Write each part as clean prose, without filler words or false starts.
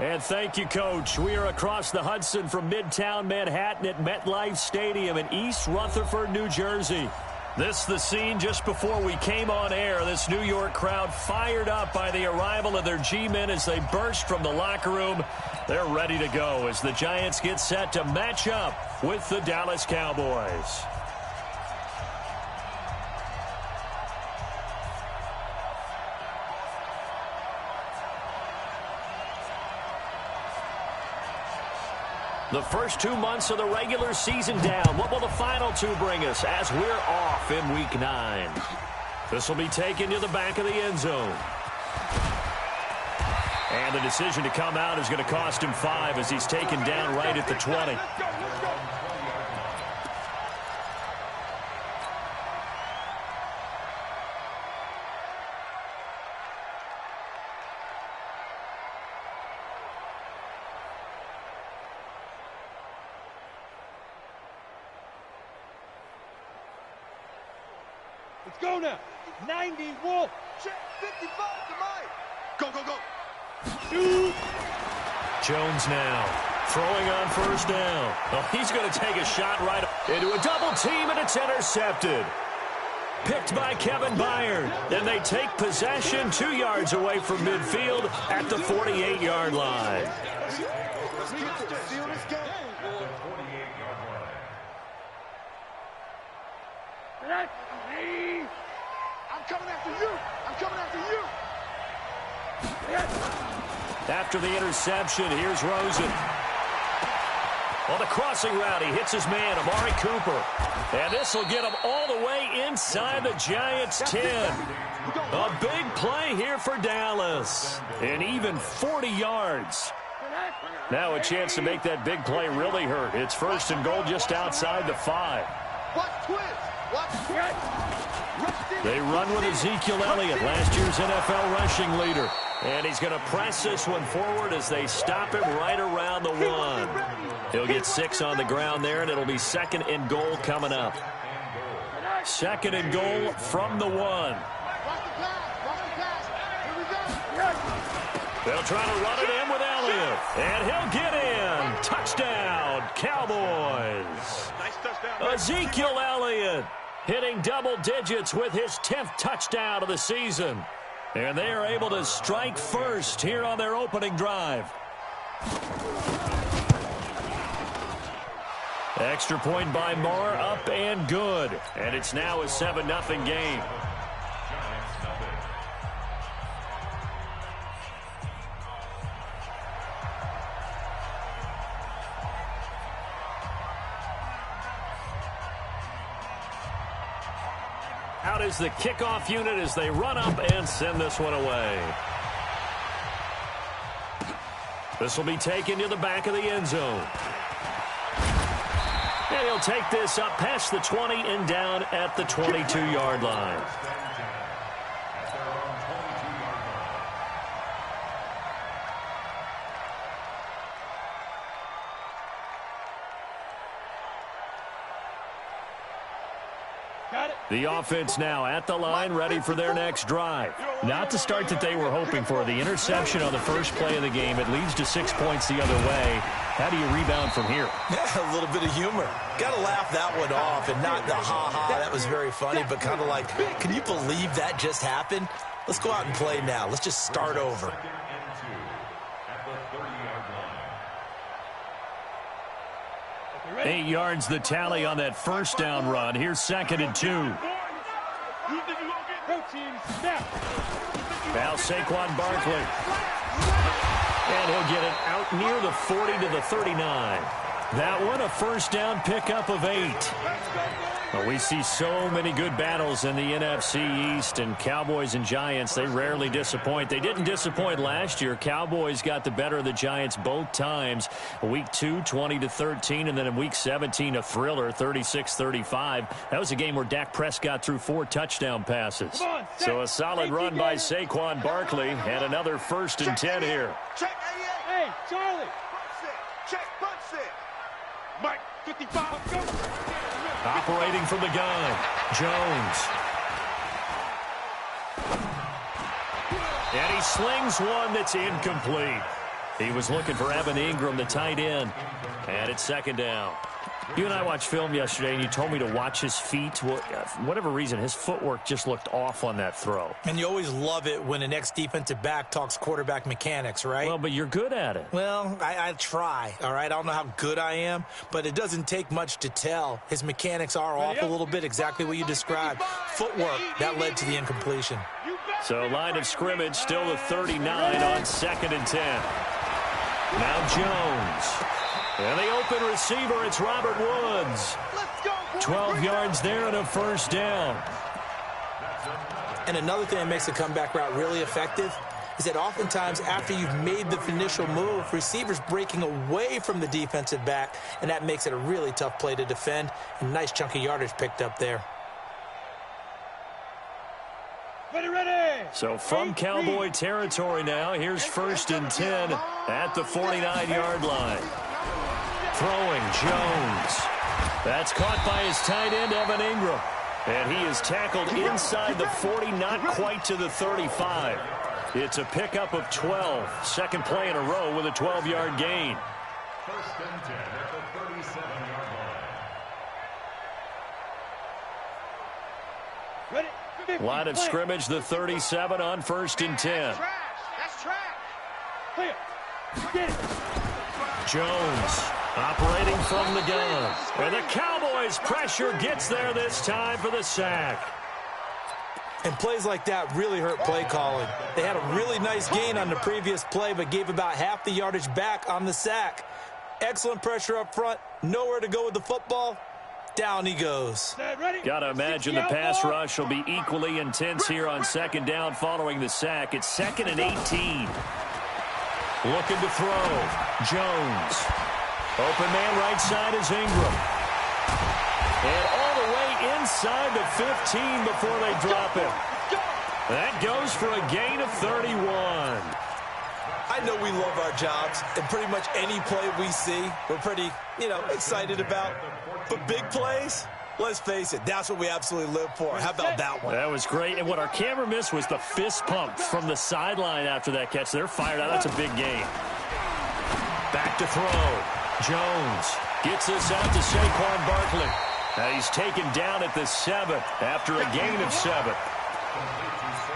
And thank you, Coach. We are across the Hudson from Midtown Manhattan at MetLife Stadium in East Rutherford, New Jersey. This is the scene just before we came on air. This New York crowd fired up by the arrival of their G-men as they burst from the locker room. They're ready to go as the Giants get set to match up with the Dallas Cowboys. The first 2 months of the regular season down. What will the final two bring us as we're off in Week 9? This will be taken to the back of the end zone. And the decision to come out is going to cost him 5 as he's taken down right at the 20. Let's go now. 90, Wolf. Check 55 to Mike. Go, go, go. Shoot. Jones now throwing on first down. Oh, he's going to take a shot right into a double team, and it's intercepted. Picked by Kevin Byard. And they take possession 2 yards away from midfield at the 48-yard line. I'm coming after you. I'm coming after you. After the interception, here's Rosen. On the crossing route, he hits his man, Amari Cooper. And this will get him all the way inside the Giants' 10. A big play here for Dallas. And even 40 yards. Now a chance to make that big play really hurt. It's first and goal just outside the 5. They run with Ezekiel Elliott, last year's NFL rushing leader. And he's going to press this one forward as they stop him right around the 1. He'll get 6 on the ground there, and it'll be second and goal coming up. Second and goal from the 1. They'll try to run it in with Elliott. And he'll get in. Touchdown, Cowboys. Ezekiel Elliott hitting double digits with his 10th touchdown of the season. And they are able to strike first here on their opening drive. Extra point by Marr, up and good. And it's now a 7-0 game. Out is the kickoff unit as they run up and send this one away. This will be taken to the back of the end zone. And he'll take this up past the 20 and down at the 22-yard line. The offense now at the line, ready for their next drive. Not the start that they were hoping for. The interception on the first play of the game. It leads to 6 points the other way. How do you rebound from here? Yeah, a little bit of humor. Got to laugh that one off, and not the ha-ha. That was very funny, but kind of like, can you believe that just happened? Let's go out and play now. Let's just start over. 8 yards the tally on that first down run. Here's second and 2. Now Saquon Barkley. And he'll get it out near the 40 to the 39. That one a first down pickup of 8. Well, we see so many good battles in the NFC East, and Cowboys and Giants, they rarely disappoint. They didn't disappoint last year. Cowboys got the better of the Giants both times. Week 2, 20-13, and then in Week 17, a thriller, 36-35. That was a game where Dak Prescott threw 4 touchdown passes. So a solid run by Saquon Barkley, and another first and 10 here. Check 88. Hey, Charlie. Check, punch it. Mike, 55, go. Operating from the gun, Jones. And he slings one that's incomplete. He was looking for Evan Ingram, the tight end. And it's second down. You and I watched film yesterday, and you told me to watch his feet. Well, for whatever reason, his footwork just looked off on that throw. And you always love it when an ex-defensive back talks quarterback mechanics, right? Well, but you're good at it. Well, I try, all right? I don't know how good I am, but it doesn't take much to tell. His mechanics are off a little bit, exactly what you described. Footwork, that led to the incompletion. So line of scrimmage, still the 39 on 2nd and 10. Now Jones. And the open receiver, it's Robert Woods. 12 yards there and a first down. And another thing that makes the comeback route really effective is that oftentimes after you've made the initial move, receivers breaking away from the defensive back, and that makes it a really tough play to defend. A nice chunk of yardage picked up there. Ready. So from Cowboy territory now, here's 1st and 10 at the 49-yard line. Throwing Jones. That's caught by his tight end, Evan Ingram. And he is tackled inside the 40, not quite to the 35. It's a pickup of 12. Second play in a row with a 12-yard gain. 1st and 10 at the 37-yard line. Ready. Line of scrimmage, the 37 on 1st and 10. That's trash. Clear. Get it. Jones operating from the gun. And the Cowboys' pressure gets there this time for the sack. And plays like that really hurt play calling. They had a really nice gain on the previous play, but gave about half the yardage back on the sack. Excellent pressure up front. Nowhere to go with the football. Down he goes. Got to imagine the pass rush will be equally intense here on 2nd down following the sack. It's 2nd and 18. Looking to throw. Jones. Open man right side is Ingram. And all the way inside the 15 before they drop him. That goes for a gain of 31. I know we love our jobs, and pretty much any play we see, we're pretty, excited about. But big plays, let's face it, that's what we absolutely live for. How about that one? That was great. And what our camera missed was the fist pump from the sideline after that catch. They're fired out. That's a big gain. Back to throw. Jones gets this out to Saquon Barkley. Now he's taken down at the 7 after a gain of 7.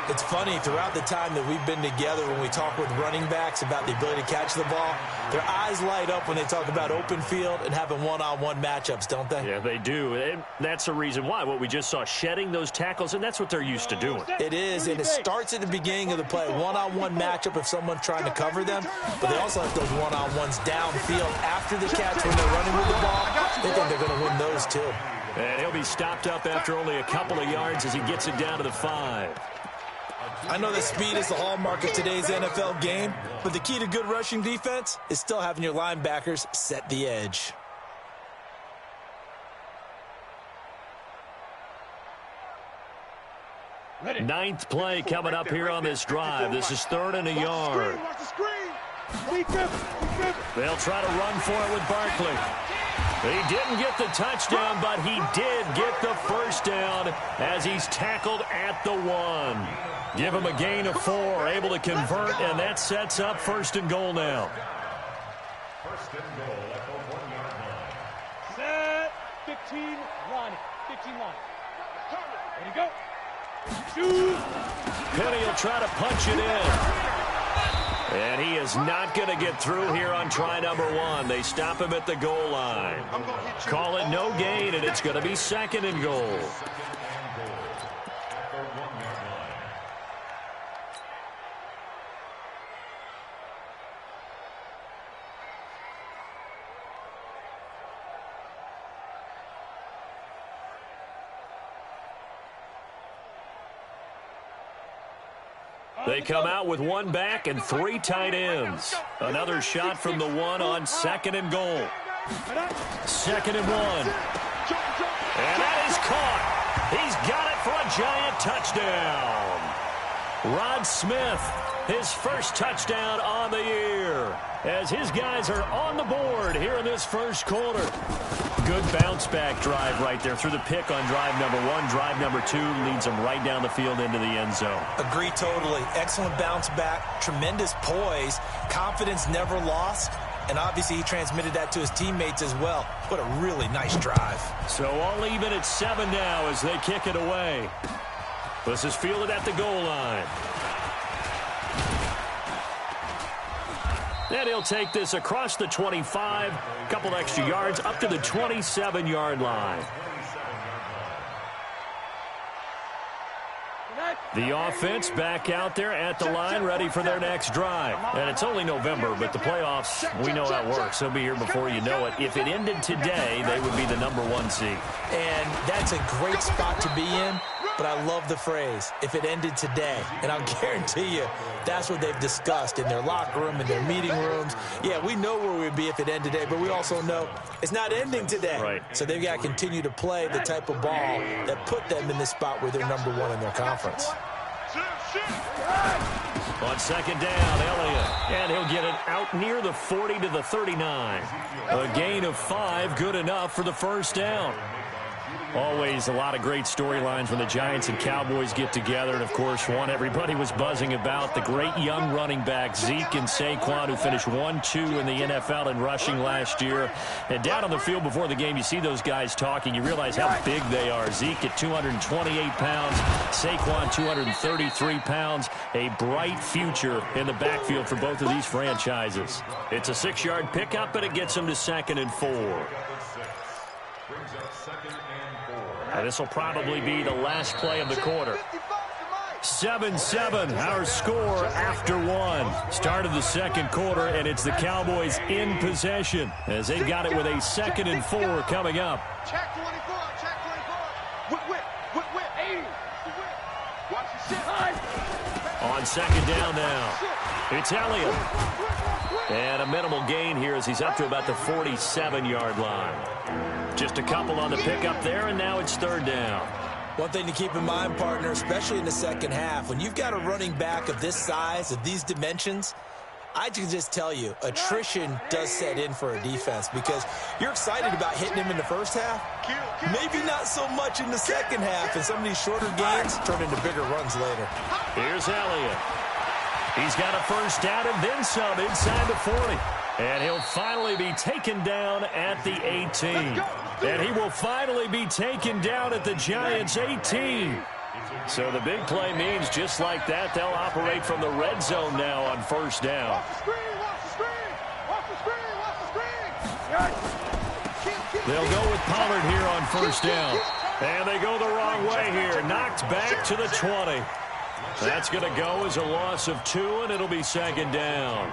It's funny, throughout the time that we've been together, when we talk with running backs about the ability to catch the ball, their eyes light up when they talk about open field and having one-on-one matchups, don't they? Yeah, they do. And that's the reason why. What we just saw, shedding those tackles, and that's what they're used to doing. It is, and it starts at the beginning of the play. One-on-one matchup if someone's trying to cover them, but they also have those one-on-ones downfield after the catch when they're running with the ball. They think they're going to win those, too. And he'll be stopped up after only a couple of yards as he gets it down to the 5. I know that speed is the hallmark of today's NFL game, but the key to good rushing defense is still having your linebackers set the edge. Ninth play coming up here on this drive. This is 3rd and a yard. They'll try to run for it with Barkley. He didn't get the touchdown, but he did get the first down as he's tackled at the 1. Give him a gain of 4, able to convert, and that sets up 1st and goal now. 1st and goal at the 1-yard line. Set. 15 line. 15 line. Ready, go. Shoot. Penny will try to punch it in. And he is not going to get through here on try number 1. They stop him at the goal line. Call it no gain, and it's going to be 2nd and goal. They come out with 1 back and 3 tight ends. Another shot from the 1 on 2nd and goal. 2nd and 1. And that is caught. He's got it for a giant touchdown. Rod Smith, his first touchdown on the year, as his guys are on the board here in this first quarter. Good bounce-back drive right there through the pick on drive number 1. Drive number 2 leads them right down the field into the end zone. Agree totally. Excellent bounce back, tremendous poise, confidence never lost, and obviously he transmitted that to his teammates as well. What a really nice drive. So all even at 7 now as they kick it away. This is fielded at the goal line. And he'll take this across the 25, a couple extra yards up to the 27-yard line. The offense back out there at the line, ready for their next drive. And it's only November, but the playoffs, we know how it works. They'll be here before you know it. If it ended today, they would be the number 1 seed. And that's a great spot to be in, but I love the phrase, if it ended today. And I'll guarantee you, that's what they've discussed in their locker room, in their meeting rooms. Yeah, we know where we'd be if it ended today, but we also know it's not ending today. Right. So they've got to continue to play the type of ball that put them in the spot where they're number 1 in their conference. On second down, Elliott, and he'll get it out near the 40 to the 39. A gain of 5, good enough for the first down. Always a lot of great storylines when the Giants and Cowboys get together. And, of course, one everybody was buzzing about, the great young running back, Zeke and Saquon, who finished 1-2 in the NFL in rushing last year. And down on the field before the game, you see those guys talking. You realize how big they are. Zeke at 228 pounds, Saquon 233 pounds. A bright future in the backfield for both of these franchises. It's a 6-yard pickup, and it gets them to 2nd and 4. This will probably be the last play of the quarter. 7-7, our score after 1. Start of the second quarter, and it's the Cowboys in possession as they've got it with a 2nd and 4 coming up. Check 24, check 24. Whip, 80. Watch your shit. On second down now, it's Elliott. And a minimal gain here as he's up to about the 47-yard line. Just a couple on the pickup there, and now it's 3rd down. One thing to keep in mind, partner, especially in the second half, when you've got a running back of this size, of these dimensions, I can just tell you, attrition does set in for a defense because you're excited about hitting him in the first half. Maybe not so much in the second half, and some of these shorter gains turn into bigger runs later. Here's Elliott. He's got a first down and then some inside the 40. And he'll finally be taken down at the 18. And he will finally be taken down at the Giants' 18. So the big play means just like that, they'll operate from the red zone now on first down. They'll go with Pollard here on first down. And they go the wrong way here. Knocked back to the 20. That's going to go as a loss of 2, and it'll be 2nd down.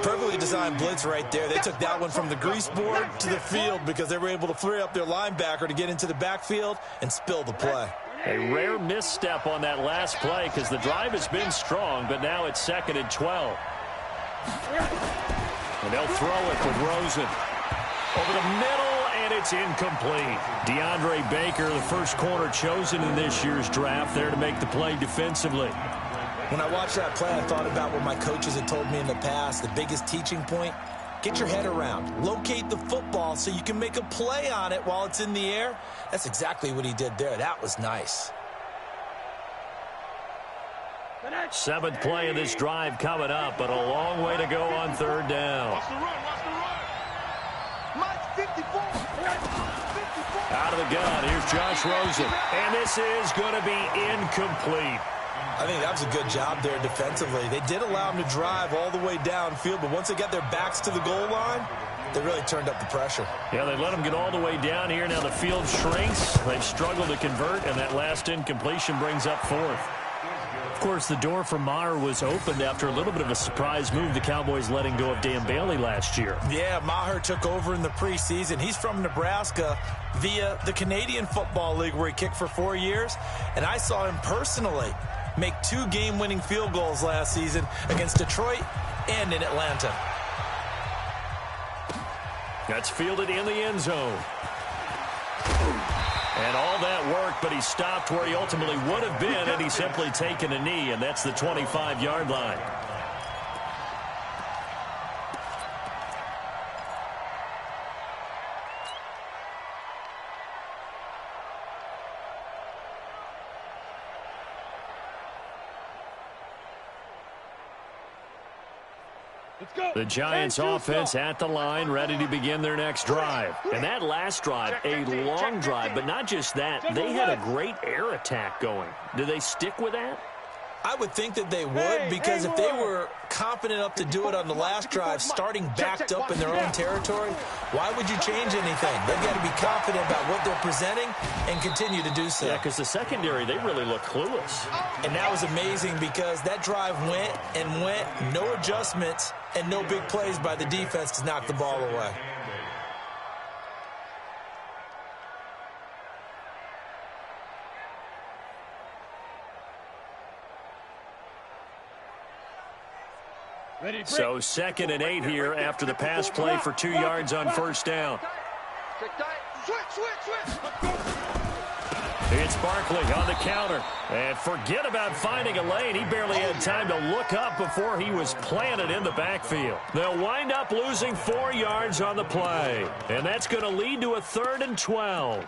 Perfectly designed blitz right there. They took that one from the grease board to the field because they were able to free up their linebacker to get into the backfield and spill the play. A rare misstep on that last play because the drive has been strong, but now it's 2nd and 12. And they'll throw it with Rosen. Over the middle, and it's incomplete. DeAndre Baker, the first corner chosen in this year's draft, there to make the play defensively. When I watched that play, I thought about what my coaches had told me in the past. The biggest teaching point, get your head around. Locate the football so you can make a play on it while it's in the air. That's exactly what he did there. That was nice. 7th play of this drive coming up, but a long way to go on 3rd down. Watch the run. Mike 54. Out of the gun, here's Josh Rosen. And this is going to be incomplete. I think that was a good job there defensively. They did allow him to drive all the way downfield, but once they got their backs to the goal line, they really turned up the pressure. Yeah, they let him get all the way down here. Now the field shrinks. They've struggled to convert, and that last incompletion brings up 4th. Of course, the door for Maher was opened after a little bit of a surprise move, the Cowboys letting go of Dan Bailey last year. Yeah, Maher took over in the preseason. He's from Nebraska via the Canadian Football League where he kicked for 4 years, and I saw him personally make 2 game-winning field goals last season against Detroit and in Atlanta. That's fielded in the end zone. And all that work, but he stopped where he ultimately would have been, and he's simply taken a knee, and that's the 25-yard line. The Giants offense at the line, ready to begin their next drive. And that last drive, a long drive, but not just that. They had a great air attack going. Do they stick with that? I would think that they would, because if they were confident enough to do it on the last drive, starting backed up in their own territory, why would you change anything? They've got to be confident about what they're presenting and continue to do so. Yeah, because the secondary, they really look clueless. And that was amazing because that drive went and went, no adjustments and no big plays by the defense to knock the ball away. So 2nd and 8 here after the pass play for 2 yards on first down. It's Barkley on the counter. And forget about finding a lane. He barely had time to look up before he was planted in the backfield. They'll wind up losing 4 yards on the play. And that's going to lead to a 3rd and 12.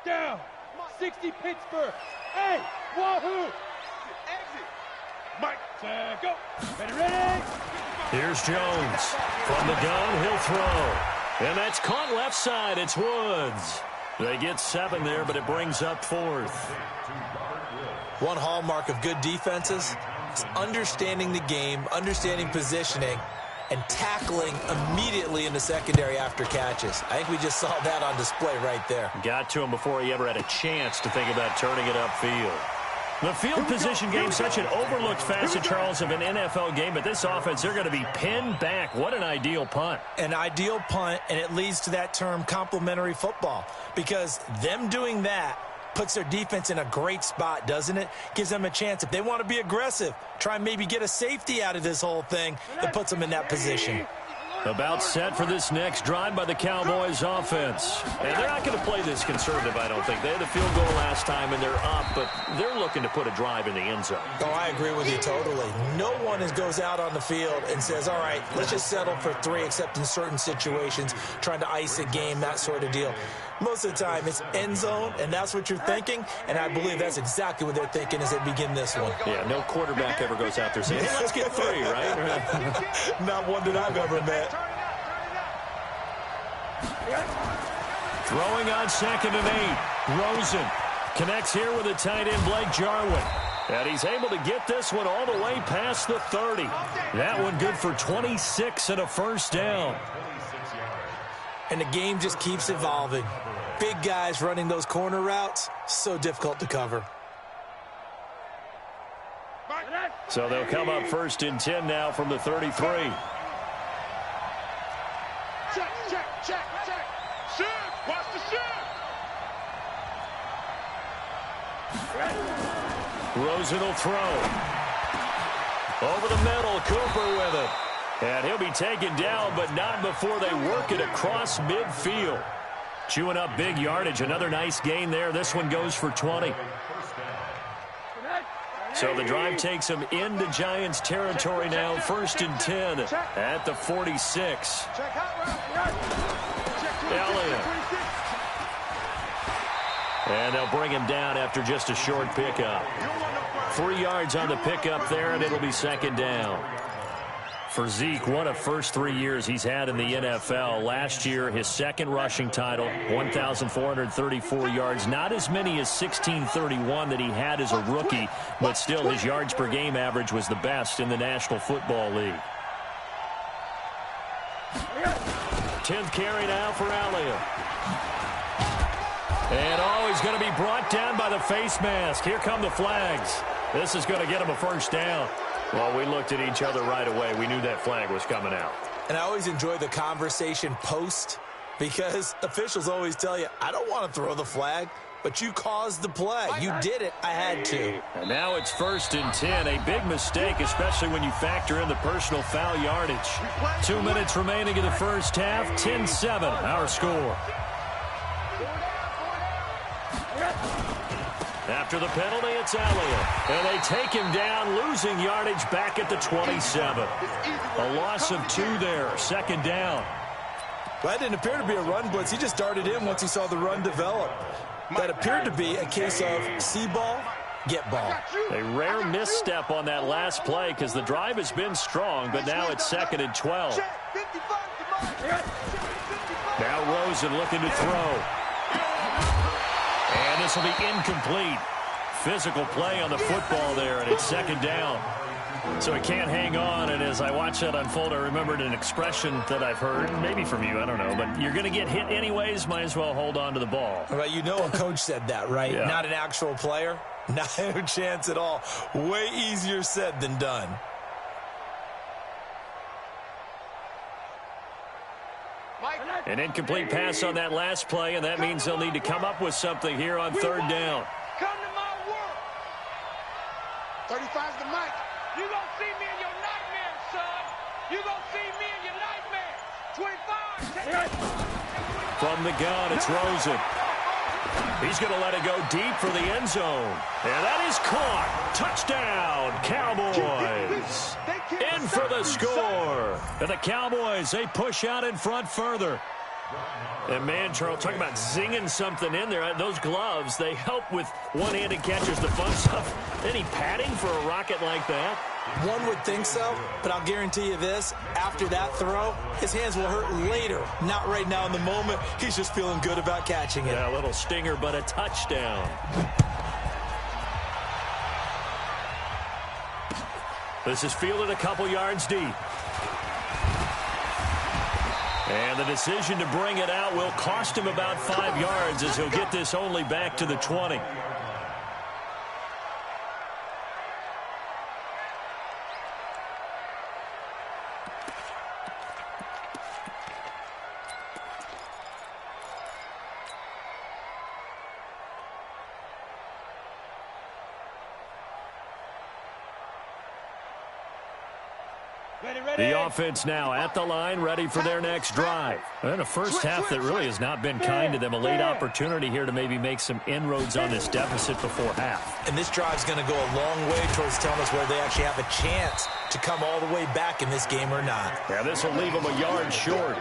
Down. 60 Pittsburgh. Hey, wahoo. Exit. Mike, go. Ready. Here's Jones. From the gun, he'll throw. And that's caught left side. It's Woods. They get 7 there, but it brings up 4th. One hallmark of good defenses is understanding the game, understanding positioning, and tackling immediately in the secondary after catches. I think we just saw that on display right there. Got to him before he ever had a chance to think about turning it upfield. The field position game, such an overlooked facet, Charles, of an NFL game, but this offense, they're going to be pinned back. What an ideal punt. An ideal punt, and it leads to that term complementary football, because them doing that puts their defense in a great spot, doesn't it? Gives them a chance. If they want to be aggressive, try and maybe get a safety out of this whole thing, that puts them in that position. About set for this next drive by the Cowboys offense. And they're not going to play this conservative, I don't think. They had a field goal last time, and they're up, but they're looking to put a drive in the end zone. Oh, I agree with you totally. No one goes out on the field and says, all right, let's just settle for 3, except in certain situations, trying to ice a game, that sort of deal. Most of the time, it's end zone, and that's what you're thinking, and I believe that's exactly what they're thinking as they begin this one. Yeah, no quarterback ever goes out there saying, hey, let's get 3, right? Not one that I've ever met. Throwing on 2nd and 8. Rosen connects here with a tight end, Blake Jarwin. And he's able to get this one all the way past the 30. That one good for 26 and a first down. And the game just keeps evolving. Big guys running those corner routes, so difficult to cover. So they'll come up 1st and 10 now from the 33. Check. Shoot. Watch the shoot. Rosen will throw. Over the middle, Cooper with it. And he'll be taken down, but not before they work it across midfield. Chewing up big yardage. Another nice gain there. This one goes for 20. So the drive takes them into Giants territory now. 1st and 10 at the 46. Elliott. And they'll bring him down after just a short pickup. 3 yards on the pickup there, and it'll be 2nd down. For Zeke, one of first 3 years he's had in the NFL. Last year, his 2nd rushing title, 1,434 yards. Not as many as 1,631 that he had as a rookie, but still his yards per game average was the best in the National Football League. 10th carry now for Elliott. And he's going to be brought down by the face mask. Here come the flags. This is going to get him a first down. Well, we looked at each other right away. We knew that flag was coming out. And I always enjoy the conversation post, because officials always tell you, I don't want to throw the flag, but you caused the play. You did it. I had to. And now it's 1st and 10. A big mistake, especially when you factor in the personal foul yardage. 2 minutes remaining in the first half. 10-7, our score. After the penalty, it's Elliott. And they take him down, losing yardage back at the 27. A loss of 2 there, 2nd down. Well, that didn't appear to be a run blitz. He just darted in once he saw the run develop. That appeared to be a case of see ball, get ball. A rare misstep on that last play because the drive has been strong, but now it's 2nd and 12. Now Rosen looking to throw. And this will be incomplete. Physical play on the football there, and it's 2nd down. So he can't hang on, and as I watch that unfold, I remembered an expression that I've heard, maybe from you, I don't know, but you're going to get hit anyways, might as well hold on to the ball. Well, you know a coach said that, right? Yeah. Not an actual player. No chance at all. Way easier said than done. An incomplete pass on that last play, and that means they'll need to come up with something here on 3rd down. Come to my world. 35's the mic. You gonna see me in your nightmares, son. You gonna see me in your nightmares. 25. From the gun, it's Rosen. He's going to let it go deep for the end zone. And that is caught. Touchdown, Cowboys. In for the score. And the Cowboys, they push out in front further. And man, Charles, talking about zinging something in there. Those gloves, they help with one-handed catches, the fun stuff. Any padding for a rocket like that? One would think so, but I'll guarantee you this. After that throw, his hands will hurt later. Not right now in the moment. He's just feeling good about catching it. Yeah, a little stinger, but a touchdown. This is fielded a couple yards deep. And the decision to bring it out will cost him about 5 yards as he'll get this only back to the 20. The offense now at the line, ready for their next drive. And a first half that really has not been kind to them. A late opportunity here to maybe make some inroads on this deficit before half. And this drive's going to go a long way towards telling us whether they actually have a chance to come all the way back in this game or not. Yeah, this will leave them a yard short.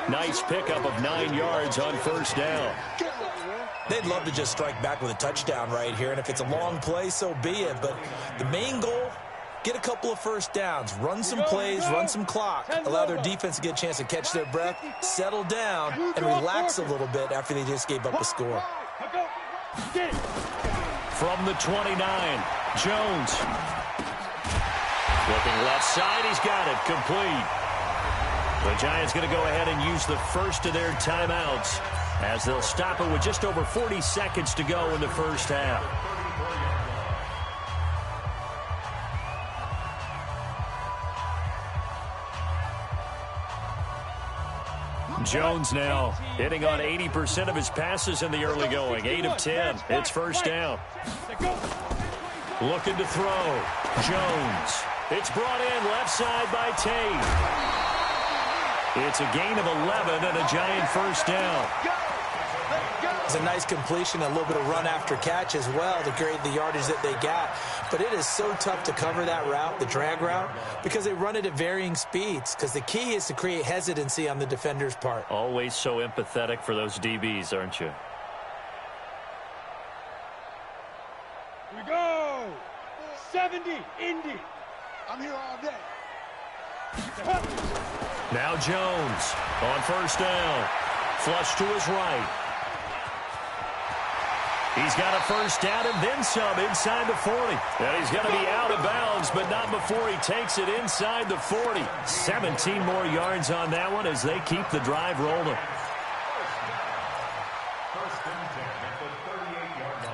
Nice pickup of 9 yards on first down. They'd love to just strike back with a touchdown right here, and if it's a long play, so be it. But the main goal, get a couple of first downs, run some plays, run some clock, allow their defense to get a chance to catch their breath, settle down, and relax a little bit after they just gave up a score. From the 29, Jones. Looking left side, he's got it, complete. The Giants going to go ahead and use the first of their timeouts as they'll stop it with just over 40 seconds to go in the first half. Jones now hitting on 80% of his passes in the early going. 8 of 10. It's first down. Looking to throw. Jones. It's brought in left side by Tate. It's a gain of 11 and a Giant first down. It's a nice completion, a little bit of run after catch as well to create the yardage that they got. But it is so tough to cover that route, the drag route, because they run it at varying speeds. Because the key is to create hesitancy on the defender's part. Always so empathetic for those DBs, aren't you? Here we go. 70, Indy. I'm here all day. Now Jones on first down. Flush to his right. He's got a first down and then some inside the 40. And he's going to be out of bounds, but not before he takes it inside the 40. 17 more yards on that one as they keep the drive rolling. First and 10 at the 38-yard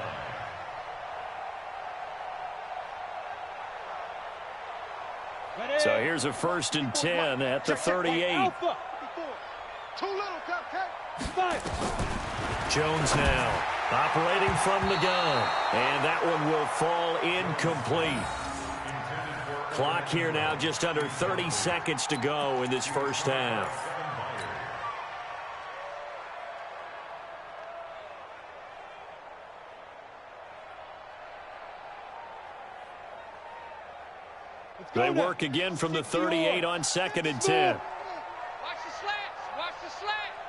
line. So here's a first and 10 at the 38. Too little, cupcake. Jones now operating from the gun. And that one will fall incomplete. Clock here now just under 30 seconds to go in this first half. They work again from the 38 on 2nd and 10. Watch the slats. Watch the slats.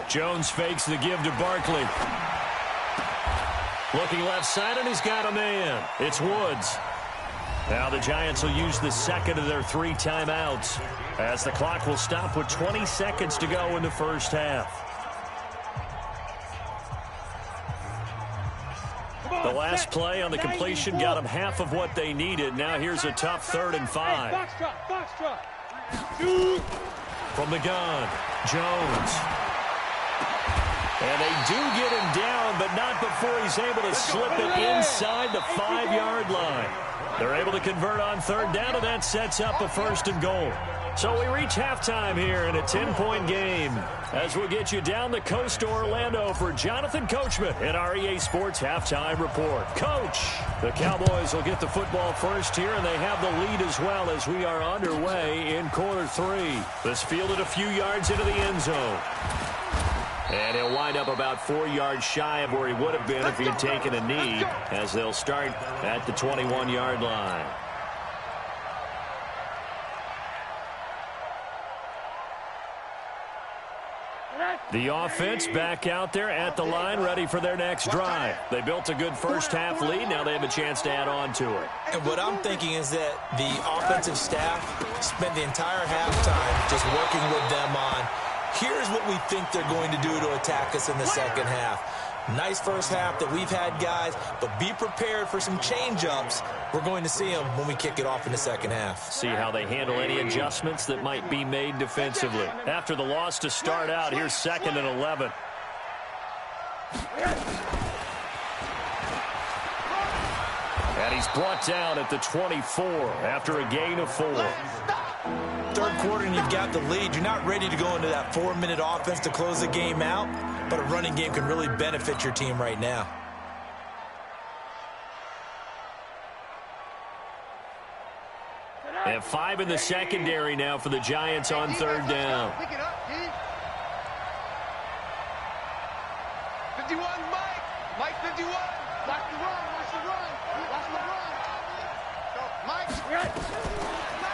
Jones fakes the give to Barkley. Looking left side, and he's got a man. It's Woods. Now the Giants will use the second of their 3 timeouts as the clock will stop with 20 seconds to go in the first half. The last play on the completion got them half of what they needed. Now here's a tough 3rd and 5. From the gun, Jones. And they do get him down, but not before he's able to slip it inside the 5-yard line. They're able to convert on 3rd down, and that sets up a 1st and goal. So we reach halftime here in a 10-point game as we'll get you down the coast to Orlando for Jonathan Coachman in our EA Sports Halftime Report. Coach, the Cowboys will get the football first here, and they have the lead as well as we are underway in quarter 3. This fielded a few yards into the end zone. And he'll wind up about 4 yards shy of where he would have been if he had taken a knee, as they'll start at the 21-yard line. The offense back out there at the line, ready for their next drive. They built a good first-half lead. Now they have a chance to add on to it. And what I'm thinking is that the offensive staff spent the entire halftime just working with them on, here's what we think they're going to do to attack us in the second half. Nice first half that we've had, guys, but be prepared for some change-ups. We're going to see them when we kick it off in the second half. See how they handle any adjustments that might be made defensively. After the loss to start out, here's 2nd and 11. And he's brought down at the 24 after a gain of 4. Third quarter and you've got the lead. You're not ready to go into that 4-minute offense to close the game out, but a running game can really benefit your team right now. And 5 in the secondary now for the Giants on 3rd down. 51, Mike 51. Watch the run. Mike.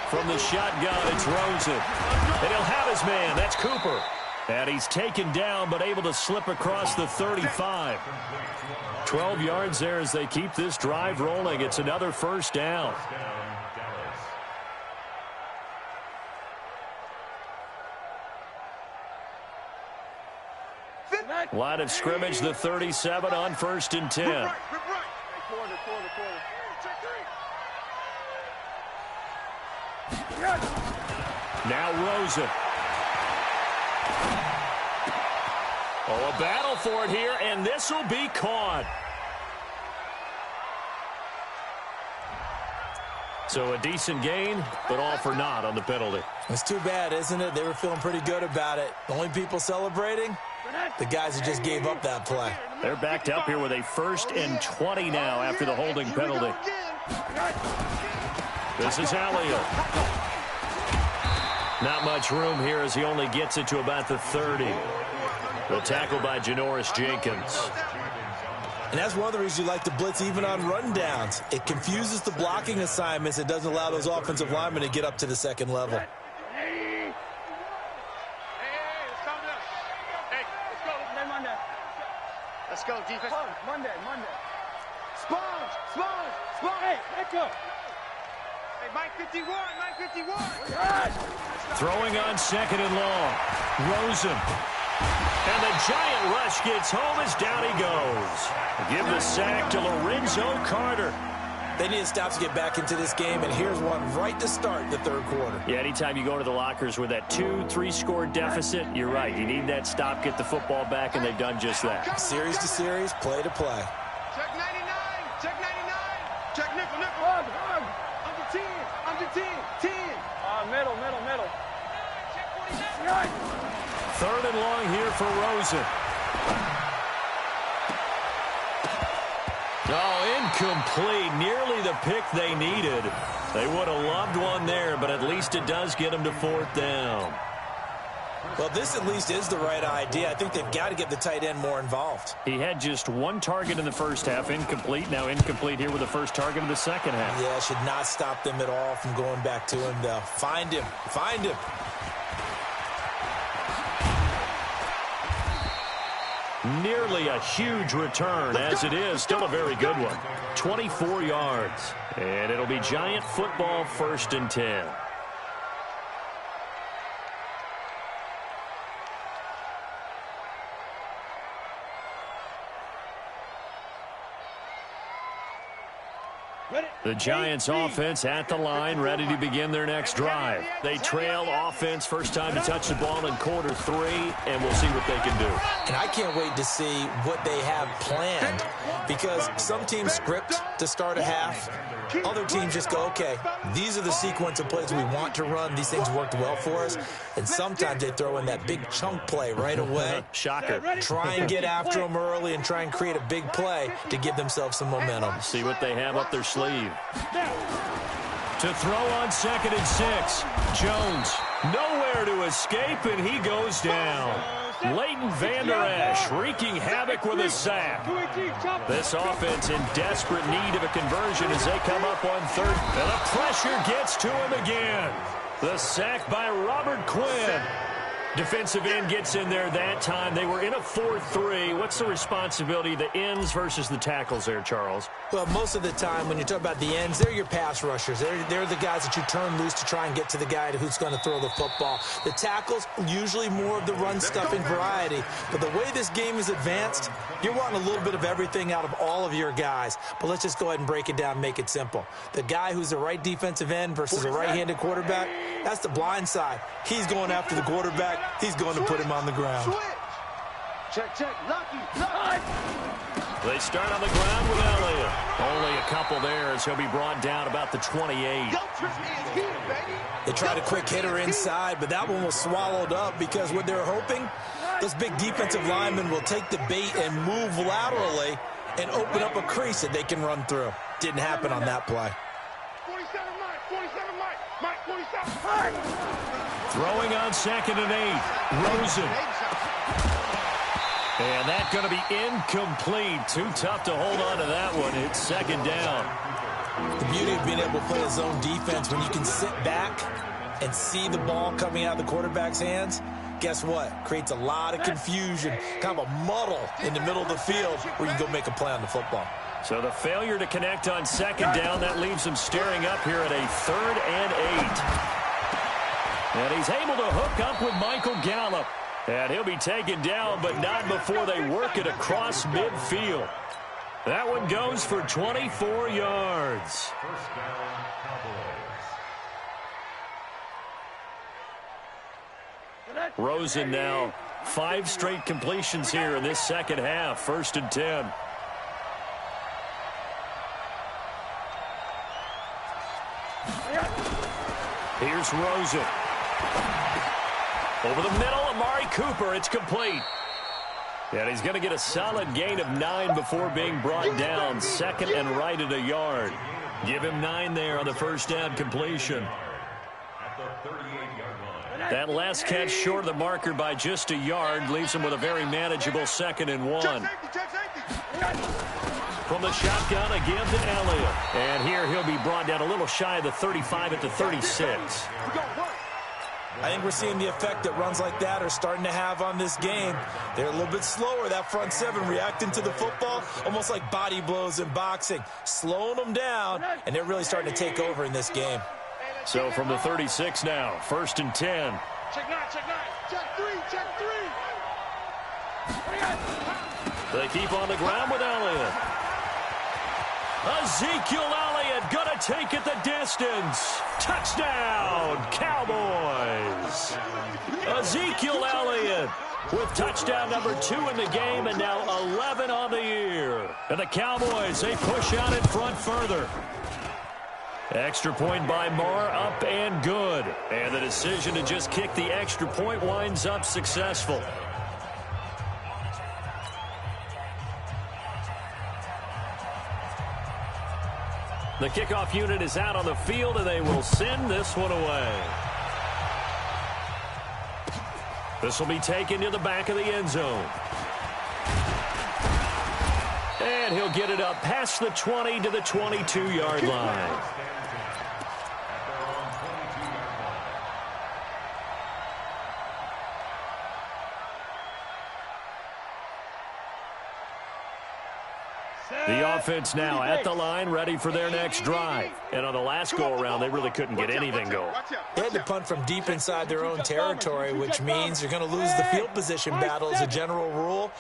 From the shotgun, it's Rosen. And he'll have his man. That's Cooper. And he's taken down, but able to slip across the 35. 12 yards there as they keep this drive rolling. It's another 1st down. Line of scrimmage, the 37 on 1st and 10. Now Rosen. Oh, a battle for it here, and this will be caught. So a decent gain, but all for naught on the penalty. It's too bad, isn't it? They were feeling pretty good about it. The only people celebrating, the guys who just gave up that play. They're backed up here with a 1st and 20 now after the holding penalty. This is Elliott. Not much room here as he only gets it to about the 30. The tackle by Janoris Jenkins. And that's one of the reasons you like to blitz even on rundowns. It confuses the blocking assignments. It doesn't allow those offensive linemen to get up to the second level. Hey, let's calm down. Hey, let's go. Monday. Let's go, defense. Monday. Sponge. Hey, let's go. Hey, Mike 51. Throwing on 2nd and long. Rosen. And the giant rush gets home as down he goes. Give the sack to Lorenzo Carter. They need stops to get back into this game, and here's one right to start the 3rd quarter. Yeah, anytime you go to the lockers with that 2-3 score deficit, you're right. You need that stop, get the football back, and they've done just that. Series to series, play to play. Check 99. Check nickel. Under 10. Middle. 3rd and long here for Rosen. Oh, incomplete. Nearly the pick they needed. They would have loved one there, but at least it does get them to 4th down. Well, this at least is the right idea. I think they've got to get the tight end more involved. He had just 1 target in the first half, incomplete. Now incomplete here with the first target of the second half. Yeah, should not stop them at all from going back to him, though. Find him. Nearly a huge return, as it is still a very good one. 24 yards. And it'll be Giant football, 1st and 10. The Giants offense at the line, ready to begin their next drive. They trail offense, first time to touch the ball in quarter 3, and we'll see what they can do. And I can't wait to see what they have planned, because some teams script to start a half. Other teams just go, okay, these are the sequence of plays we want to run. These things worked well for us. And sometimes they throw in that big chunk play right away. Shocker. Try and get after them early and try and create a big play to give themselves some momentum. See what they have up their sleeve. To throw on 2nd and 6. Jones, nowhere to escape, and he goes down. Leighton Vander Esch wreaking havoc with a sack. This offense in desperate need of a conversion as they come up on 3rd. And the pressure gets to him again. The sack by Robert Quinn. Defensive end gets in there that time. They were in a 4-3. What's the responsibility, the ends versus the tackles there, Charles? Well, most of the time when you talk about the ends, they're your pass rushers. They're the guys that you turn loose to try and get to the guy who's going to throw the football. The tackles, usually more of the run-stuffing variety. But the way this game is advanced, you're wanting a little bit of everything out of all of your guys. But let's just go ahead and break it down and make it simple. The guy who's the right defensive end versus a right-handed quarterback, that's the blind side. He's going after the quarterback. He's going to put him on the ground. Check, lucky. They start on the ground with Elliott. Only a couple there as he'll be brought down about the 28. They tried a quick hitter inside, but that one was swallowed up because what they're hoping, those big defensive linemen will take the bait and move laterally and open up a crease that they can run through. Didn't happen on that play. 47 Mike, 47 Throwing on 2nd and 8. Rosen. And that's going to be incomplete. Too tough to hold on to that one. It's 2nd down. The beauty of being able to play a zone defense when you can sit back and see the ball coming out of the quarterback's hands, guess what? Creates a lot of confusion, kind of a muddle in the middle of the field where you can go make a play on the football. So the failure to connect on 2nd down, that leaves him staring up here at a 3rd and 8. And he's able to hook up with Michael Gallup. And he'll be taken down, but not before they work it across midfield. That one goes for 24 yards. First down, Cowboys. Rosen now 5 straight completions here in this second half. 1st and 10. Here's Rosen. Over the middle, Amari Cooper. It's complete. And he's going to get a solid gain of 9 before being brought down. 2nd and right at a yard. Give him 9 there on the first down completion. At the 38-yard line. That last catch short of the marker by just a yard leaves him with a very manageable 2nd and 1. From the shotgun, a give to Elliott. And here he'll be brought down a little shy of the 35 at the 36. I think we're seeing the effect that runs like that are starting to have on this game. They're a little bit slower, that front 7, reacting to the football, almost like body blows in boxing, slowing them down, and they're really starting to take over in this game. So from the 36 now, 1st and 10. Check 9, check 3. They keep on the ground with Elliott. Ezekiel Elliott gonna take it the distance. Touchdown, Cowboys. Ezekiel Elliott with touchdown number 2 in the game and now 11 on the year. And the Cowboys, they push out in front further. Extra point by Marr, up and good. And the decision to just kick the extra point winds up successful. The kickoff unit is out on the field, and they will send this one away. This will be taken to the back of the end zone. And he'll get it up past the 20 to the 22-yard line. The offense now at the line, ready for their next drive. And on the last go-around, they really couldn't get anything going. They had to punt from deep inside their own territory, which means you're going to lose the field position battle as a general rule.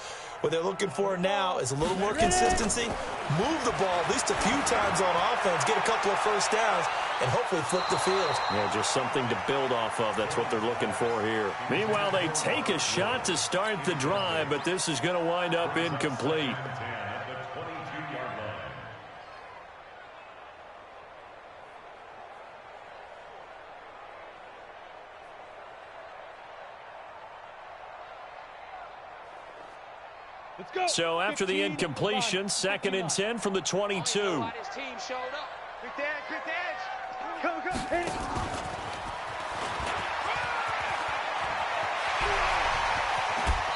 What they're looking for now is a little more consistency, move the ball at least a few times on offense, get a couple of first downs, and hopefully flip the field. Yeah, just something to build off of. That's what they're looking for here. Meanwhile, they take a shot to start the drive, but this is going to wind up incomplete. So after the incompletion, 2nd and 10 from the 22. His team showed up. Quick the edge. Come, hit it.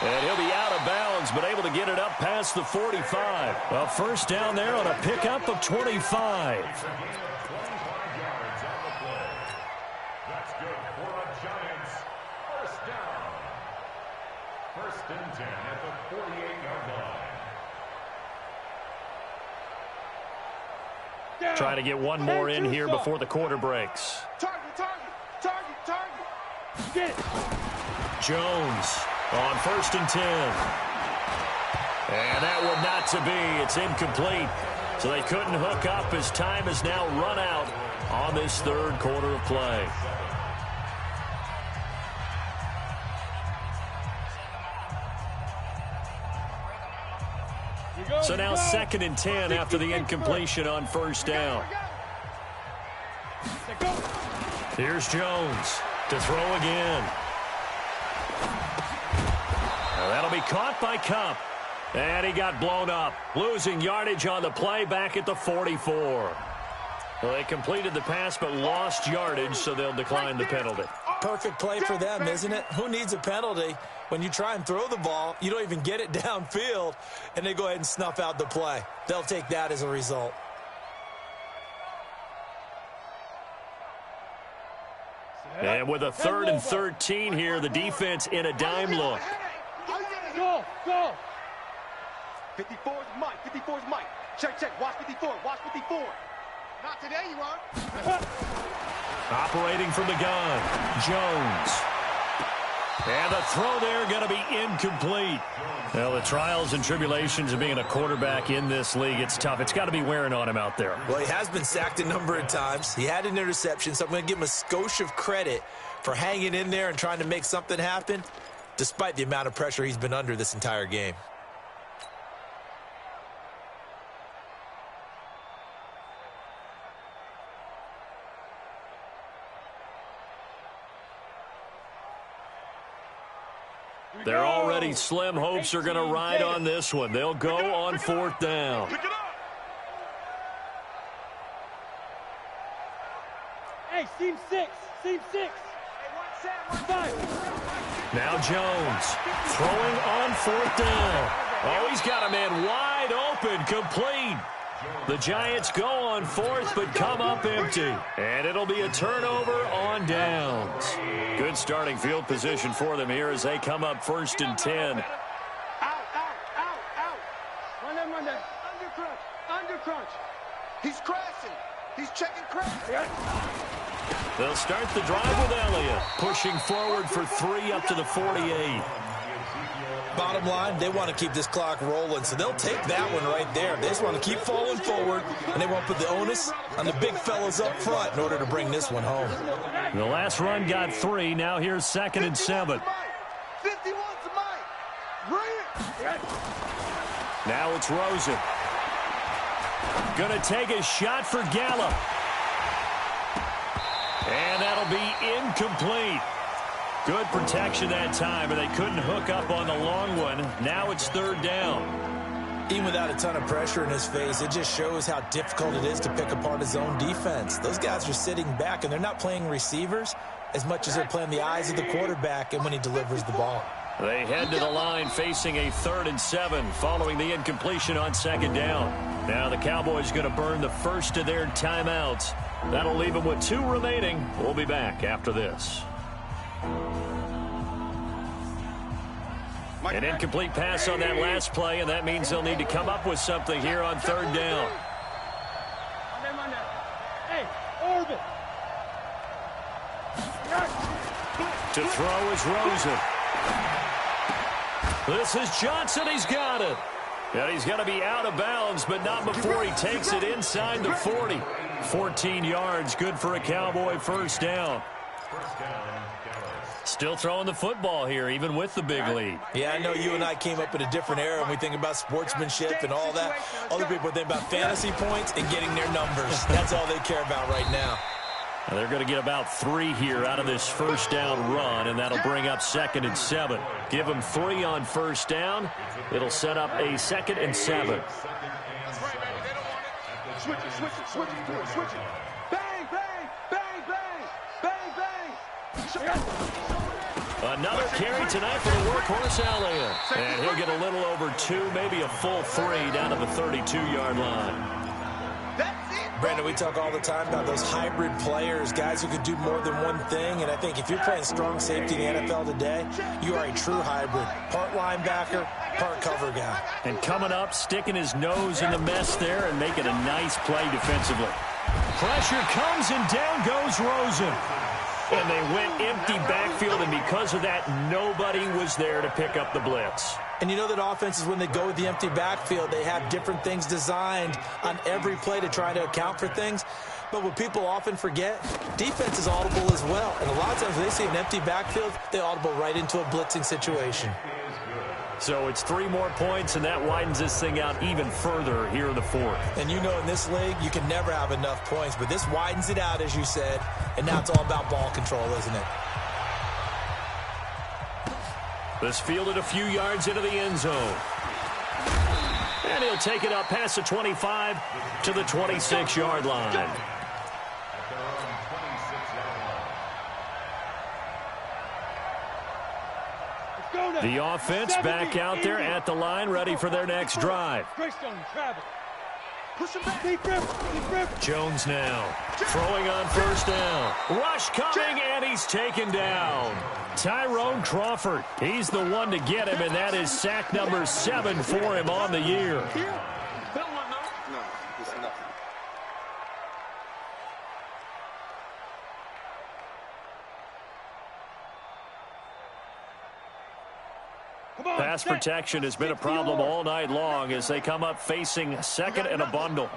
And he'll be out of bounds, but able to get it up past the 45. A first down there on a pickup of 25. 25 yards on the play. That's good for a Giants first down. 1st and 10 at the 48-yard line. Try to get one more in here before the quarter breaks. Target. Get it. Jones on 1st and 10. And that one not to be. It's incomplete. So they couldn't hook up as time has now run out on this 3rd quarter of play. So now 2nd and 10 after the incompletion on 1st down. Here's Jones to throw again. Now that'll be caught by Cup. And he got blown up, losing yardage on the play back at the 44. Well, they completed the pass but lost yardage, so they'll decline the penalty. Perfect play for them, isn't it? Who needs a penalty? When you try and throw the ball, you don't even get it downfield, and they go ahead and snuff out the play. They'll take that as a result. And with a 3rd and 13 here, the defense in a dime look. Go. 54 is Mike. Check. Watch 54. Not today, you are. Operating from the gun, Jones. And the throw there going to be incomplete. Well, the trials and tribulations of being a quarterback in this league, it's tough. It's got to be wearing on him out there. Well, he has been sacked a number of times. He had an interception, so I'm going to give him a skosh of credit for hanging in there and trying to make something happen, despite the amount of pressure he's been under this entire game. They're already slim hopes are going to ride on this one. They'll go on 4th down. Hey, seam 6. Now Jones throwing on 4th down. Oh, he's got a man wide open, complete. The Giants go on 4th, but come up empty. And it'll be a turnover on downs. Good starting field position for them here as they come up 1st and 10. Out. Run them. Under crunch. He's crashing. He's checking crash. They'll start the drive with Elliott, pushing forward for 3 up to the 48. Bottom line, they want to keep this clock rolling, so they'll take that one right there. They just want to keep falling forward, and they won't put the onus on the big fellas up front in order to bring this one home. The last run got 3. Now here's 2nd and 7. 51 to Mike. Bring it. Now it's Rosen. Going to take a shot for Gallup. And that'll be incomplete. Good protection that time, and they couldn't hook up on the long one. Now it's 3rd down. Even without a ton of pressure in his face, it just shows how difficult it is to pick apart his own defense. Those guys are sitting back, and they're not playing receivers as much as they're playing the eyes of the quarterback and when he delivers the ball. They head to the line facing a 3rd and 7 following the incompletion on 2nd down. Now the Cowboys going to burn the first of their timeouts. That'll leave them with 2 remaining. We'll be back after this. An incomplete pass on that last play, and that means they'll need to come up with something here on third down. Hey, Orbit. To throw is Rosen. This is Johnson. He's got it. And he's going to be out of bounds, but not before he takes it inside the 40. 14 yards, good for a Cowboy first down. Still throwing the football here, even with the big lead. Yeah, I know you and I came up in a different era, and we think about sportsmanship and all that. Other people think about fantasy points and getting their numbers. That's all they care about right now. Now they're going to get about 3 here out of this first down run, and that'll bring up 2nd and 7. Give them 3 on first down. It'll set up a 2nd and 7. Switch it, switch it, switch it, switch it. Bang, bang, bang, bang, bang, bang. Another carry tonight for the workhorse Elliott. And he'll get a little over 2, maybe a full 3 down to the 32-yard line. Brandon, we talk all the time about those hybrid players, guys who could do more than one thing. And I think if you're playing strong safety in the NFL today, you are a true hybrid. Part linebacker, part cover guy. And coming up, sticking his nose in the mess there and making a nice play defensively. Pressure comes and down goes Rosen. And they went empty backfield, and because of that, nobody was there to pick up the blitz. And you know that offenses, when they go with the empty backfield, they have different things designed on every play to try to account for things. But what people often forget, defense is audible as well. And a lot of times when they see an empty backfield, they audible right into a blitzing situation. So it's 3 more points, and that widens this thing out even further here in the 4th. And you know in this league, you can never have enough points. But this widens it out, as you said. And now it's all about ball control, isn't it? This fielded a few yards into the end zone. And he'll take it up past the 25 to the 26-yard line. The offense back out there at the line, ready for their next drive. Jones now throwing on first down. Rush coming, and he's taken down. Tyrone Crawford, he's the one to get him, and that is sack number 7 for him on the year. Pass protection has been a problem all night long as they come up facing second and a bundle.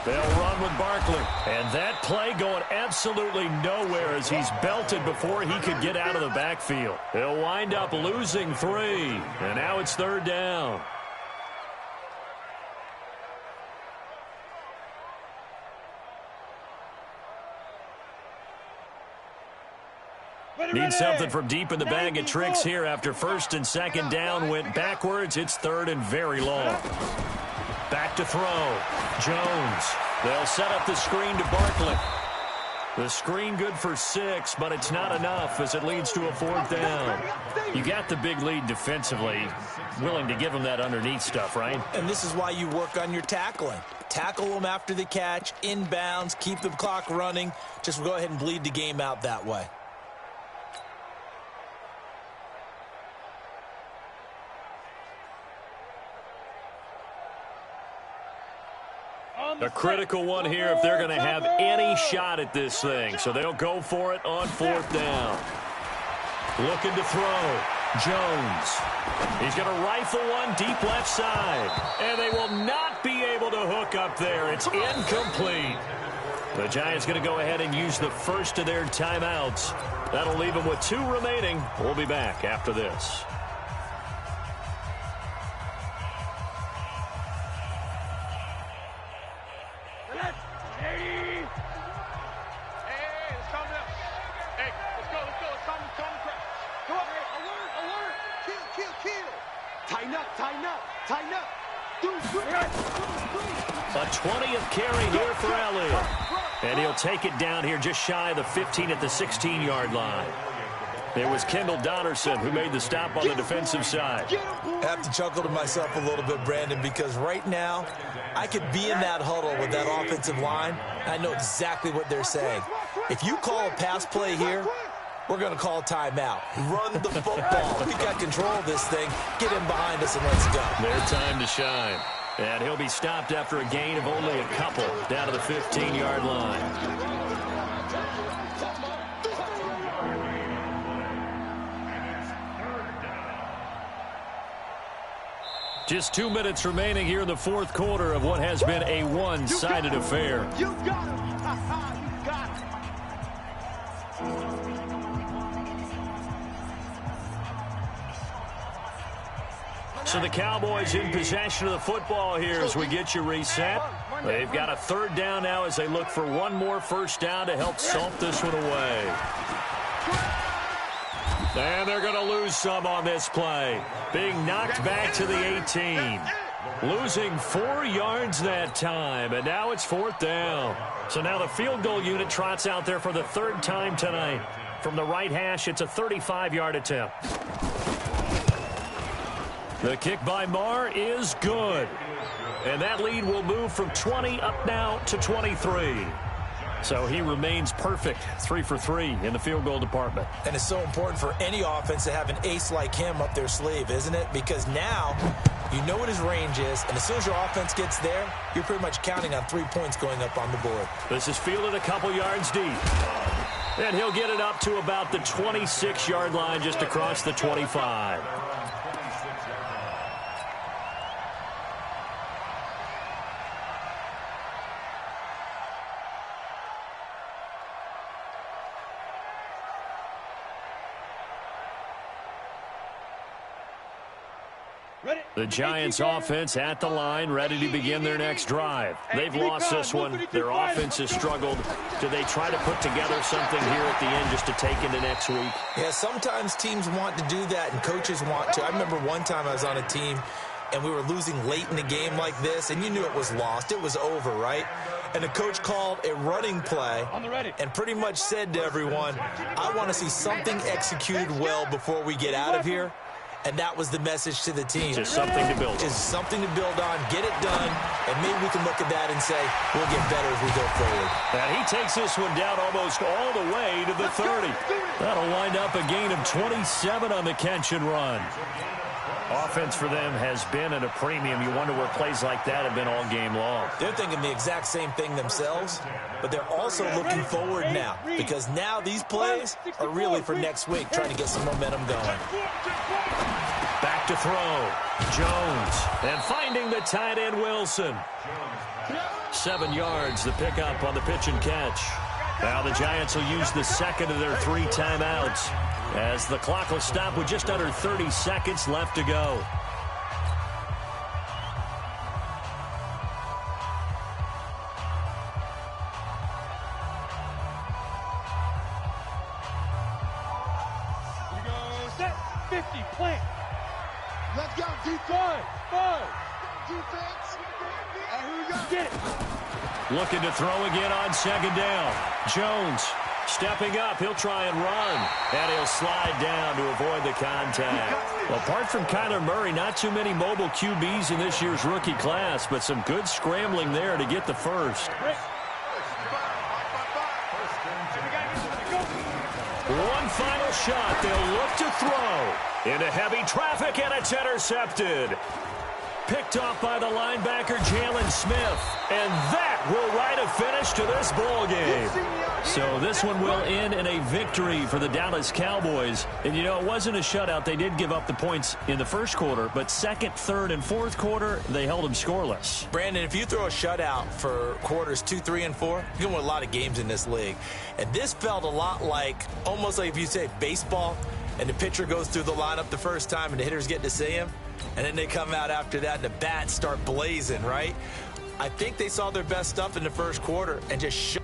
They'll run with Barkley. And that play going absolutely nowhere as he's belted before he could get out of the backfield. He'll wind up losing 3. And now it's third down. Need something from deep in the bag of tricks here after first and second down went backwards. It's third and very long. Back to throw. Jones. They'll set up the screen to Barkley. The screen good for 6, but it's not enough as it leads to a 4th down. You got the big lead defensively. Willing to give them that underneath stuff, right? And this is why you work on your tackling. Tackle them after the catch, inbounds, keep the clock running. Just go ahead and bleed the game out that way. A critical one here if they're going to have any shot at this thing. So they'll go for it on 4th down. Looking to throw. Jones. He's going to rifle one deep left side. And they will not be able to hook up there. It's incomplete. The Giants going to go ahead and use the first of their timeouts. That'll leave them with 2 remaining. We'll be back after this. Tighten up. A 20th carry here for Elliott. And he'll take it down here just shy of the 15 at the 16-yard line. It was Kendall Donnerson who made the stop on the defensive side. I have to chuckle to myself a little bit, Brandon, because right now I could be in that huddle with that offensive line. I know exactly what they're saying. If you call a pass play here, we're going to call timeout. Run the football. We got control of this thing. Get him behind us and let's go. Their time to shine. And he'll be stopped after a gain of only a couple down to the 15-yard line. Just 2 minutes remaining here in the fourth quarter of what has been a one-sided affair. You got him. You got him. So the Cowboys in possession of the football here as we get you reset. They've got a third down now as they look for one more first down to help salt this one away. And they're going to lose some on this play. Being knocked back to the 18. Losing 4 yards that time, and now it's fourth down. So now the field goal unit trots out there for the third time tonight. From the right hash, it's a 35-yard attempt. The kick by Marr is good. And that lead will move from 20 up now to 23. So he remains perfect, 3 for 3 in the field goal department. And it's so important for any offense to have an ace like him up their sleeve, isn't it? Because now you know what his range is, and as soon as your offense gets there, you're pretty much counting on 3 points going up on the board. This is fielded a couple yards deep. And he'll get it up to about the 26-yard line just across the 25. The Giants offense at the line, ready to begin their next drive. They've lost this one. Their offense has struggled. Do they try to put together something here at the end just to take into next week? Yeah, sometimes teams want to do that and coaches want to. I remember one time I was on a team and we were losing late in the game like this, and you knew it was lost. It was over, right? And the coach called a running play and pretty much said to everyone, I want to see something executed well before we get out of here. And that was the message to the team. Just something to build on. Just something to build on, get it done, and maybe we can look at that and say, we'll get better as we go forward. And he takes this one down almost all the way to the 30. That'll wind up a gain of 27 on the catch and run. Offense for them has been at a premium. You wonder where plays like that have been all game long. They're thinking the exact same thing themselves, but they're also looking forward now because now these plays are really for next week, trying to get some momentum going. Back to throw. Jones. And finding the tight end, Wilson. 7 yards, the pickup on the pitch and catch. Now the Giants will use the second of their 3 timeouts as the clock will stop with just under 30 seconds left to go. You go set 50, plant. Let's go, defense. Five. Defense. And here we go. Get it. Looking to throw again on second down. Jones stepping up. He'll try and run. And he'll slide down to avoid the contact. Well, apart from Kyler Murray, not too many mobile QBs in this year's rookie class, but some good scrambling there to get the first. One final shot. They'll look to throw. Into heavy traffic, and it's intercepted. Picked off by the linebacker, Jalen Smith. And that will write a finish to this ball game. So this one will end in a victory for the Dallas Cowboys. And, you know, it wasn't a shutout. They did give up the points in the first quarter. But second, third, and fourth quarter, they held them scoreless. Brandon, if you throw a shutout for quarters 2, 3, and 4, you're going to win a lot of games in this league. And this felt a lot like, almost like if you say baseball, and the pitcher goes through the lineup the first time and the hitters get to see him. And then they come out after that and the bats start blazing, right? I think they saw their best stuff in the first quarter and just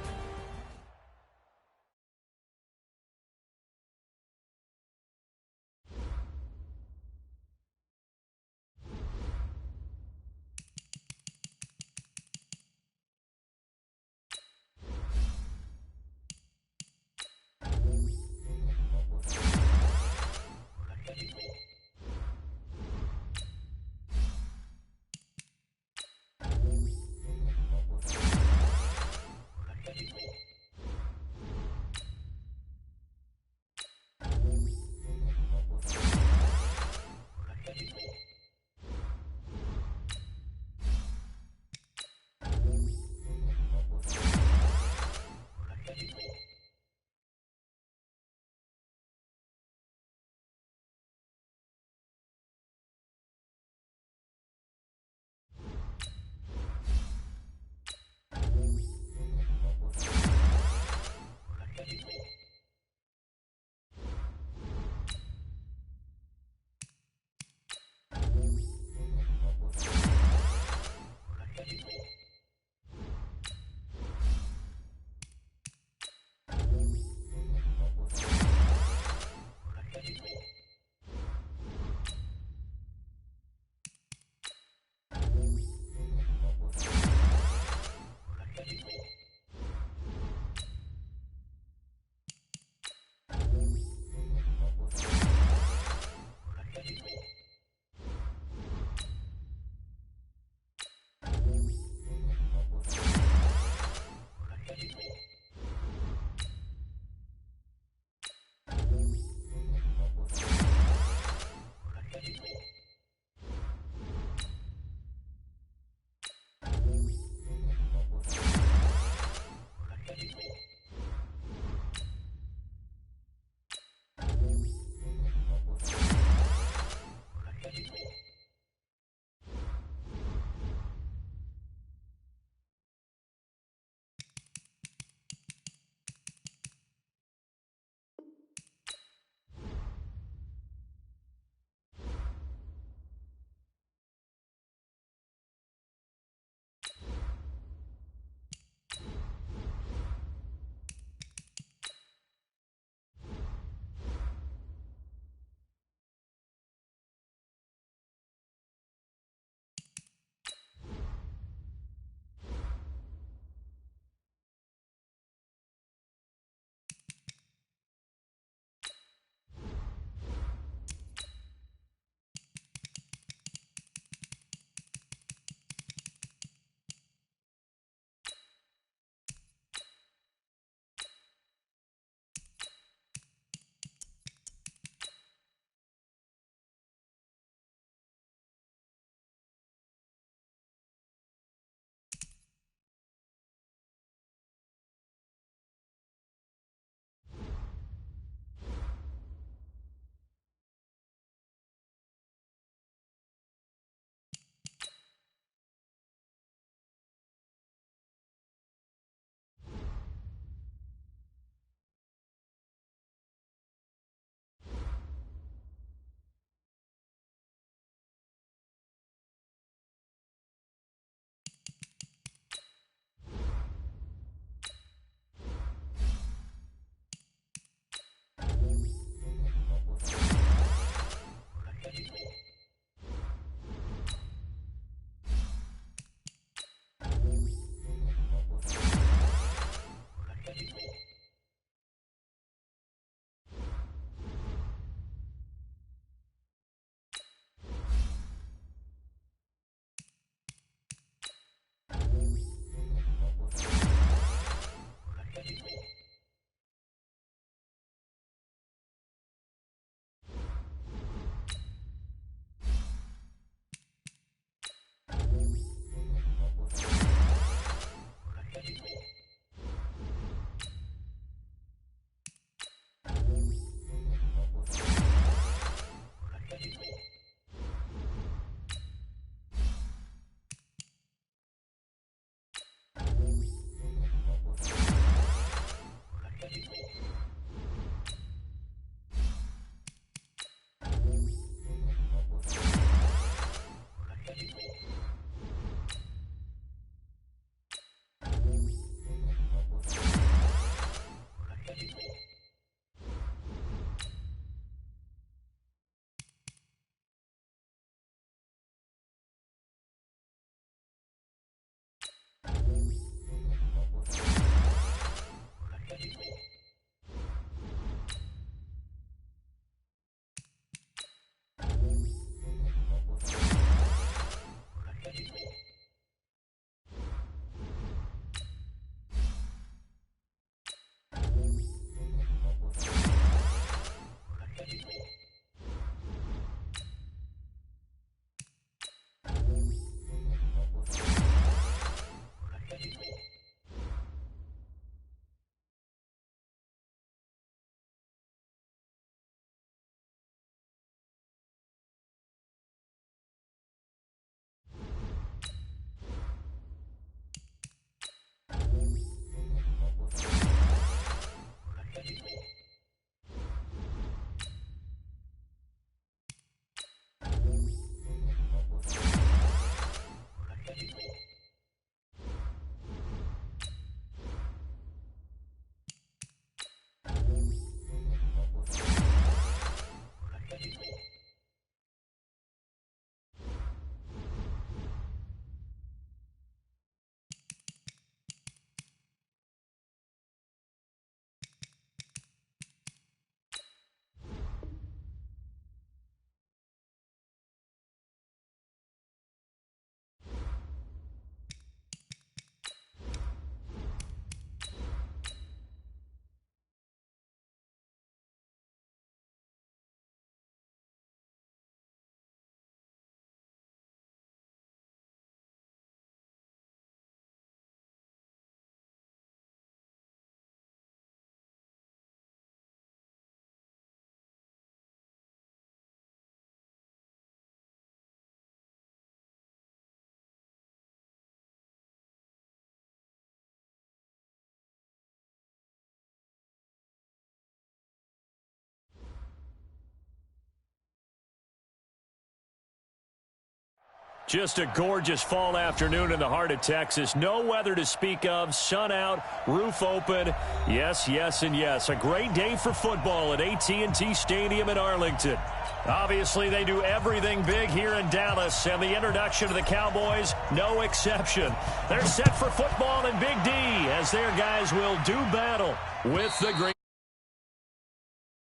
Just a gorgeous fall afternoon in the heart of Texas. No weather to speak of. Sun out, roof open. Yes, yes, and yes. A great day for football at AT&T Stadium in Arlington. Obviously, they do everything big here in Dallas, and the introduction of the Cowboys, no exception. They're set for football in Big D as their guys will do battle with the Green.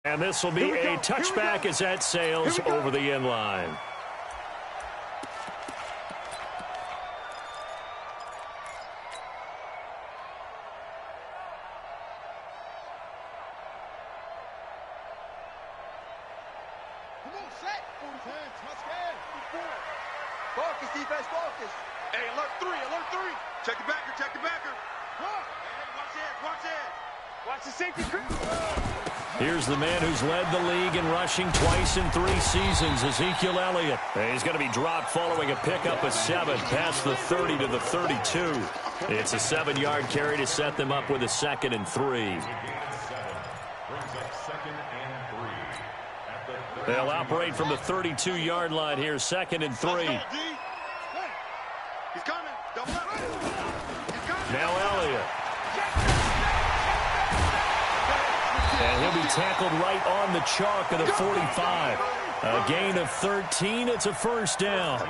And this will be a touchback as that sails over the end line. Focus, defense, focus. Hey, alert three. Check the backer. Hey, watch it. Watch the safety crew. Here's the man who's led the league in rushing twice in 3 seasons, Ezekiel Elliott. He's going to be dropped following a pickup of 7 past the 30 to the 32. It's a 7-yard carry to set them up with a 2nd and 3. They'll operate from the 32-yard line here, 2nd and 3. He's coming. Double up. Now Elliott. And he'll be tackled right on the chalk of the 45. A gain of 13. It's a first down.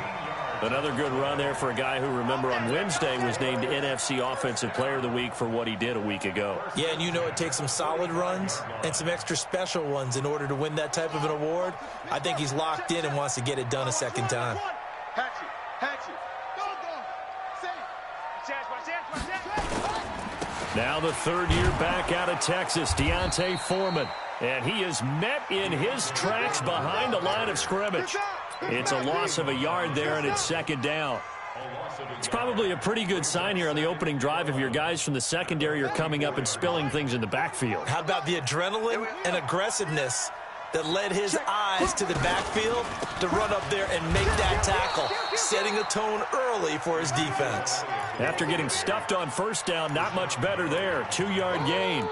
Another good run there for a guy who, remember, on Wednesday was named NFC Offensive Player of the Week for what he did a week ago. Yeah, and you know it takes some solid runs and some extra special ones in order to win that type of an award. I think he's locked in and wants to get it done a second time. Hatch it. Now the third-year back out of Texas, Deontay Foreman. And he is met in his tracks behind the line of scrimmage. It's a loss of a yard there, and it's 2nd down. It's probably a pretty good sign here on the opening drive if your guys from the secondary are coming up and spilling things in the backfield. How about the adrenaline and aggressiveness that led his eyes to the backfield to run up there and make that tackle, setting a tone early for his defense. After getting stuffed on first down, not much better there. 2-yard gain.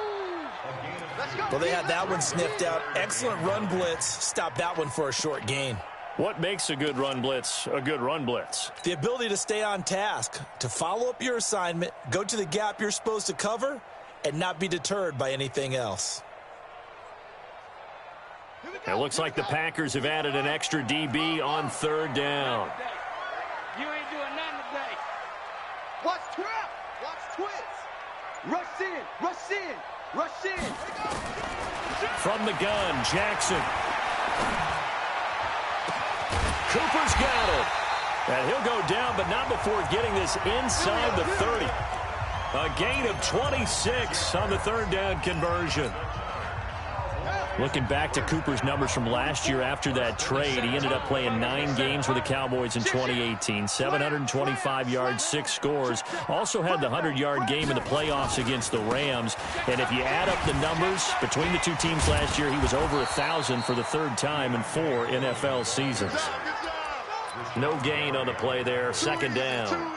Well, they had that one sniffed out. Excellent run blitz. Stopped that one for a short gain. What makes a good run blitz a good run blitz? The ability to stay on task, to follow up your assignment, go to the gap you're supposed to cover, and not be deterred by anything else. It looks like the Packers have added an extra DB on 3rd down. You ain't doing nothing today. Watch trap. Watch twitch. Rush in. From the gun, Jackson. Cooper's got it. And he'll go down, but not before getting this inside the 30. A gain of 26 on the 3rd down conversion. Looking back to Cooper's numbers from last year after that trade, he ended up playing 9 games with the Cowboys in 2018. 725 yards, 6 scores. Also had the 100-yard game in the playoffs against the Rams. And if you add up the numbers between the 2 teams last year, he was over 1,000 for the 3rd time in 4 NFL seasons. No gain on the play there, 2nd down.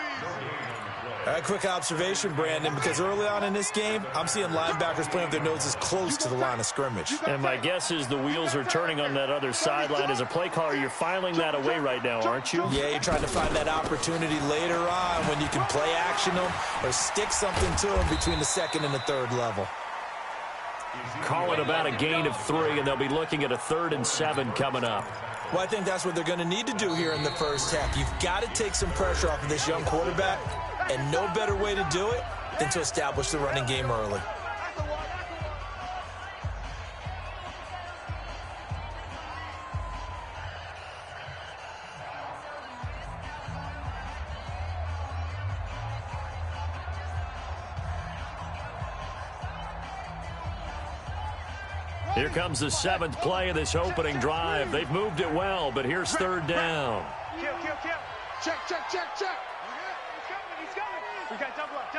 A quick observation, Brandon, because early on in this game, I'm seeing linebackers playing with their noses close to the line of scrimmage. And my guess is the wheels are turning on that other sideline. As a play caller, you're filing that away right now, aren't you? Yeah, you're trying to find that opportunity later on when you can play action them or stick something to them between the 2nd and the 3rd level. Call it about a gain of 3, and they'll be looking at a 3rd and 7 coming up. Well, I think that's what they're going to need to do here in the first half. You've got to take some pressure off of this young quarterback, and no better way to do it than to establish the running game early. Here comes the 7th play of this opening drive. They've moved it well, but here's 3rd down. Kill. Check. He's coming. We got double up.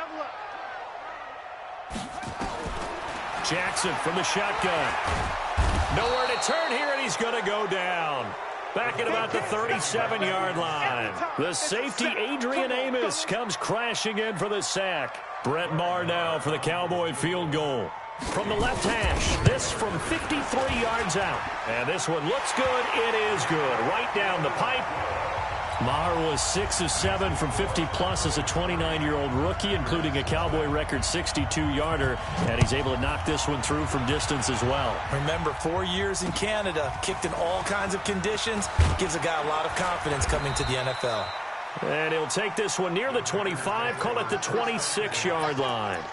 Jackson from the shotgun. Nowhere to turn here, and he's going to go down. Back at about the 37-yard line. The safety, Adrian Amos, comes crashing in for the sack. Brett Maher now for the Cowboy field goal. From the left hash, this from 53 yards out. And this one looks good. It is good. Right down the pipe. Maher was 6 of 7 from 50-plus as a 29-year-old rookie, including a Cowboy record 62-yarder, and he's able to knock this one through from distance as well. Remember, 4 years in Canada, kicked in all kinds of conditions, gives a guy a lot of confidence coming to the NFL. And he'll take this one near the 25, call it the 26-yard line.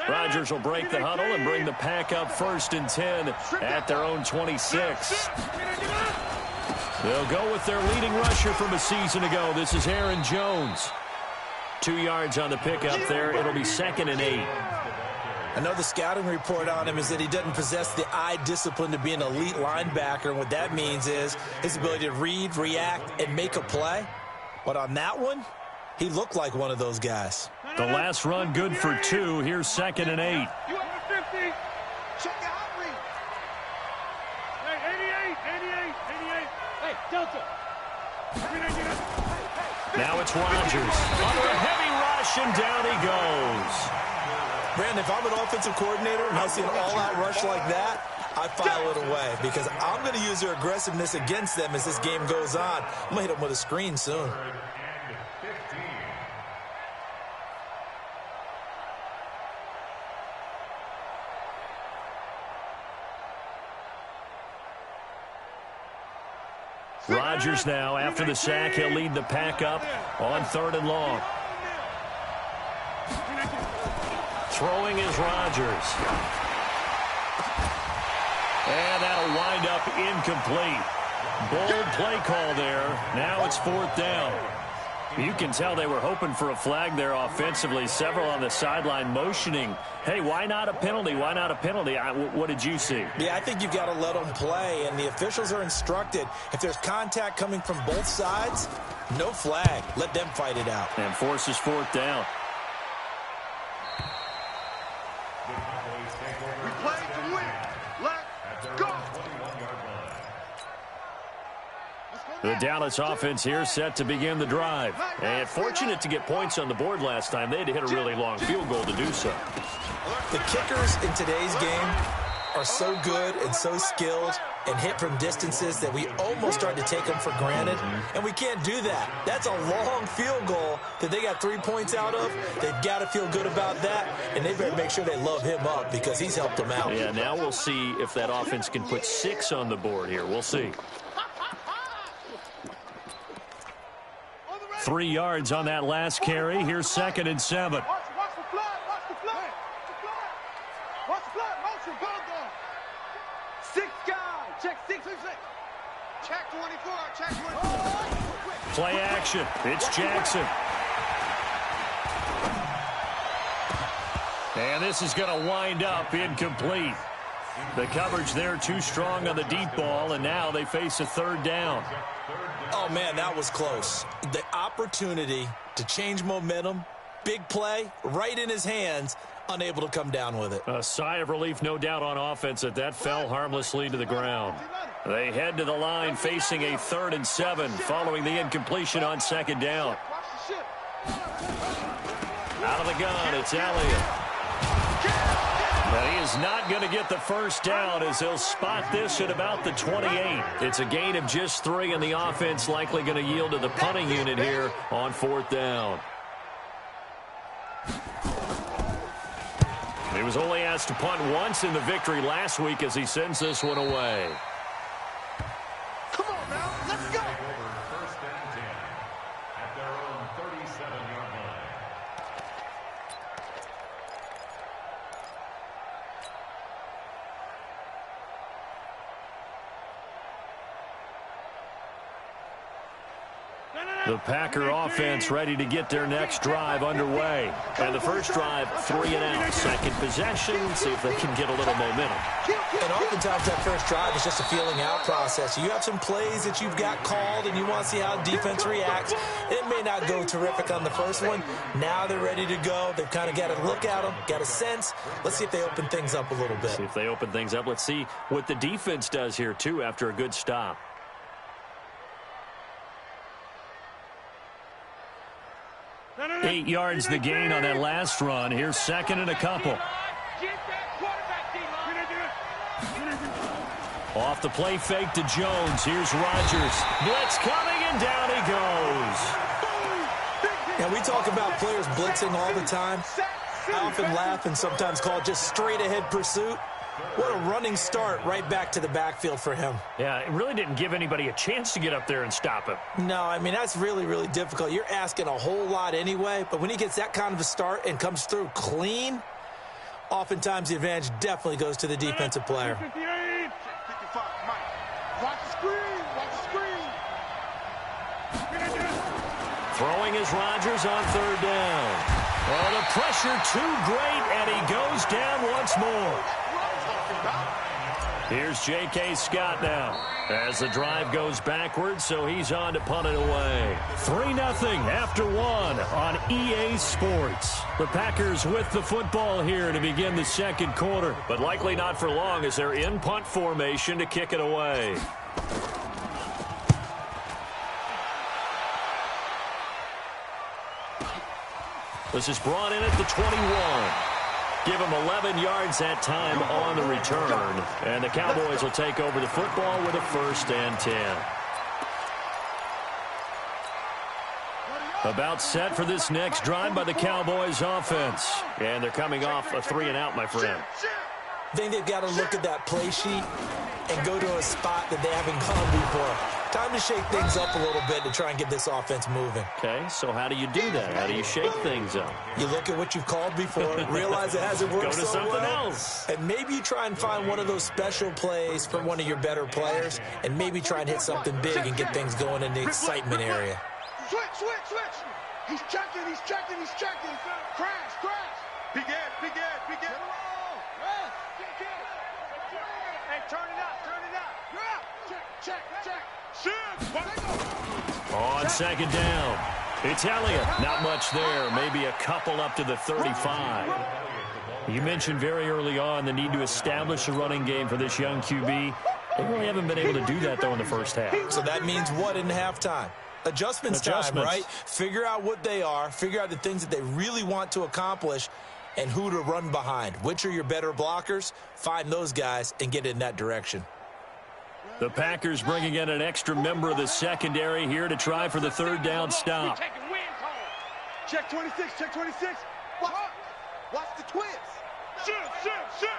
Rodgers will break the huddle and bring the pack up 1st and 10 at their own 26. They'll go with their leading rusher from a season ago. This is Aaron Jones. 2 yards on the pickup there. It'll be 2nd and 8. I know the scouting report on him is that he doesn't possess the eye discipline to be an elite linebacker. And what that means is his ability to read, react, and make a play. But on that one, he looked like one of those guys. The last run good for 2. Here's 2nd and 8. You over 50. Check your hot read. Hey, 88. Hey, Delta. Now it's Rodgers. Under a heavy rush, and down he goes. Brandon, if I'm an offensive coordinator and I see an all-out rush like that, I file it away because I'm going to use their aggressiveness against them as this game goes on. I'm going to hit them with a screen soon. Rodgers now, after the sack, he'll lead the pack up on 3rd and long. Throwing is Rodgers. And that'll wind up incomplete. Bold play call there. Now it's 4th down. You can tell they were hoping for a flag there offensively. Several on the sideline motioning, hey, why not a penalty? Why not a penalty? What did you see? Yeah, I think you've got to let them play, and the officials are instructed. If there's contact coming from both sides, no flag. Let them fight it out. And forces 4th down. We play to win. Let's go. The Dallas offense here set to begin the drive. And fortunate to get points on the board last time. They had to hit a really long field goal to do so. The kickers in today's game are so good and so skilled and hit from distances that we almost start to take them for granted. And we can't do that. That's a long field goal that they got 3 points out of. They've got to feel good about that, and they better make sure they love him up because he's helped them out. Yeah, now we'll see if that offense can put 6 on the board here. We'll see. 3 yards on that last carry. Here's 2nd and 7. Watch the flag. Watch the flag. Motion. Go. 6 guys. Check 6. Check 24. Check 24. Play action. It's Jackson. And this is going to wind up incomplete. The coverage there too strong on the deep ball, and now they face a 3rd down. Oh, man, that was close. The opportunity to change momentum, big play, right in his hands, unable to come down with it. A sigh of relief, no doubt, on offense that fell harmlessly to the ground. They head to the line facing a 3rd and 7 following the incompletion on 2nd down. Out of the gun, it's Elliott. But he is not going to get the 1st down as he'll spot this at about the 28. It's a gain of just 3, and the offense likely going to yield to the punting unit here on 4th down. He was only asked to punt once in the victory last week as he sends this one away. Come on now. Let's go. 1st and 10 at their own 37-yard line. The Packer offense ready to get their next drive underway. And the first drive, 3 and out. Second possession, see if they can get a little momentum. And oftentimes that first drive is just a feeling out process. You have some plays that you've got called and you want to see how defense reacts. It may not go terrific on the first one. Now they're ready to go. They've kind of got to look at them, got a sense. Let's see if they open things up a little bit. See if they open things up. Let's see what the defense does here, too, after a good stop. 8 yards the gain on that last run. Here's second and a couple. Off the play fake to Jones. Here's Rodgers. Blitz coming, and down he goes. Now, we talk about players blitzing all the time. I often laugh and sometimes call it just straight-ahead pursuit. What a running start right back to the backfield for him. Yeah, it really didn't give anybody a chance to get up there and stop him. No, I mean, that's really, really difficult. You're asking a whole lot anyway, but when he gets that kind of a start and comes through clean, oftentimes the advantage definitely goes to the defensive player. 55, Mike. Watch the screen. Watch the screen. Throwing is Rodgers on third down. Oh, the pressure too great, and he goes down once more. Here's J.K. Scott now as the drive goes backwards, so he's on to punt it away. 3-0 after 1 on EA Sports. The Packers with the football here to begin the second quarter, but likely not for long as they're in punt formation to kick it away. This is brought in at the 21. Give him 11 yards that time on the return. And the Cowboys will take over the football with a 1st and 10. About set for this next drive by the Cowboys offense. And they're coming off a 3-and-out, my friend. I think they've got to look at that play sheet and go to a spot that they haven't gone before. Time to shake things up a little bit to try and get this offense moving. Okay, so how do you do that? How do you shake things up? You look at what you've called before, realize it hasn't worked Go to so something well, else. and maybe you try and find one of those special plays from one of your better players, and maybe try and hit something big and get things going in the excitement area. Switch. He's checking. Crash. Big Ed. Hey, turn it up. Check. On second down, it's Elliott. Not much there. Maybe a couple up to the 35. You mentioned very early on the need to establish a running game for this young QB. They really haven't been able to do that, though, in the first half. So that means what in halftime? Adjustments time, right? Figure out what they are. Figure out the things that they really want to accomplish and who to run behind. Which are your better blockers? Find those guys and get in that direction. The Packers bringing in an extra member of the secondary here to try for the 3rd down stop. Check 26. Watch the twist. Shoot.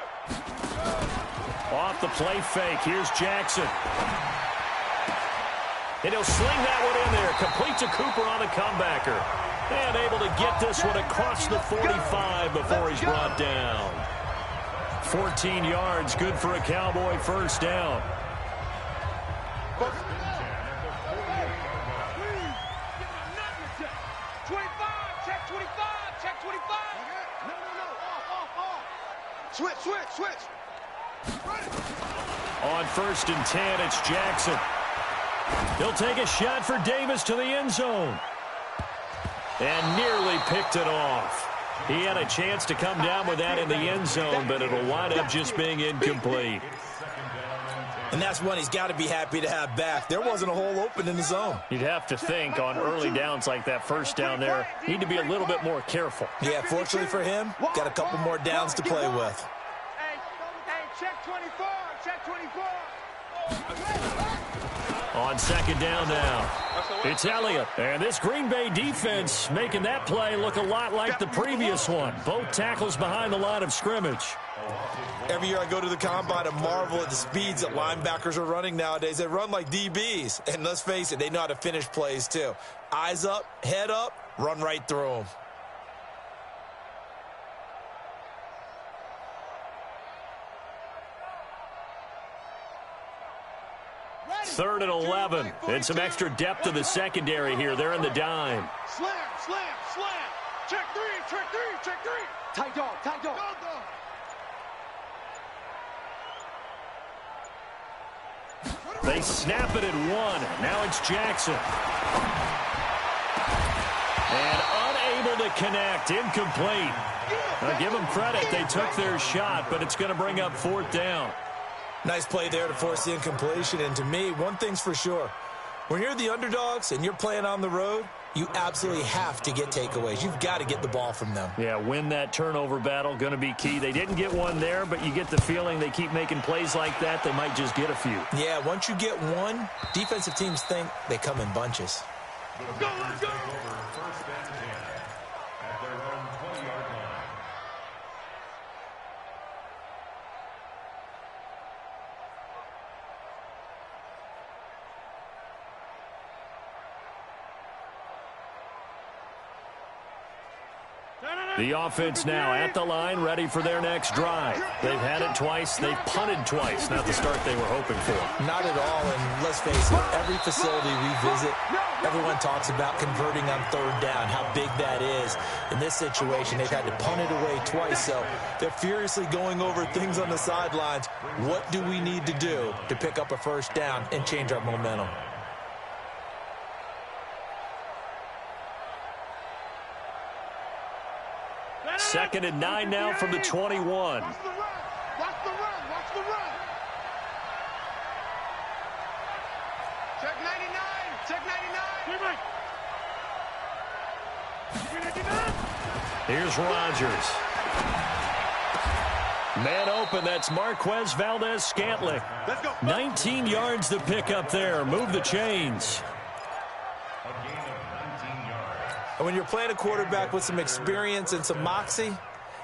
Off the play fake. Here's Jackson. And he'll sling that one in there. Complete to Cooper on the comebacker. And able to get this one across the 45 before he's brought down. 14 yards, good for a Cowboy 1st down. Switch. On 1st and 10, it's Jackson. He'll take a shot for Davis to the end zone. And nearly picked it off. He had a chance to come down with that in the end zone, but it'll wind up just being incomplete. And that's one he's got to be happy to have back. There wasn't a hole open in the zone. You'd have to think on early downs like that 1st down there, need to be a little bit more careful. Yeah, fortunately for him, got a couple more downs to play with. Hey, check 24. On 2nd down now, it's Elliott. And this Green Bay defense making that play look a lot like the previous one. Both tackles behind the line of scrimmage. Every year I go to the combine and marvel at the speeds that linebackers are running nowadays. They run like DBs. And let's face it, they know how to finish plays too. Eyes up, head up, run right through them. Third and 11. And some extra depth to the secondary here. They're in the dime. Slam. Check three. Tight dog. They snap it at 1. Now it's Jackson. And unable to connect. Incomplete. Now give them credit. They took their shot, but it's going to bring up 4th down. Nice play there to force the incompletion. And to me, one thing's for sure. When you're the underdogs and you're playing on the road, you absolutely have to get takeaways. You've got to get the ball from them. Yeah, win that turnover battle, going to be key. They didn't get one there, but you get the feeling they keep making plays like that, they might just get a few. Yeah, once you get one, defensive teams think they come in bunches. Let's go, let's go. First and 10 at their own 20-yard line. The offense now at the line, ready for their next drive. They've had it twice. They've punted twice. Not the start they were hoping for. Not at all, and let's face it, every facility we visit, everyone talks about converting on third down, how big that is. In this situation, they've had to punt it away twice, so they're furiously going over things on the sidelines. What do we need to do to pick up a first down and change our momentum? Second and 9 now from the 21. Watch the run. Watch the run. Watch the run. Check 99. Check 99. Here's Rodgers. Man open, that's Marquez Valdez-Scantling. Let's go. 19 yards to pick up there. Move the chains. A gain of 19 yards. And when you're playing a quarterback with some experience and some moxie,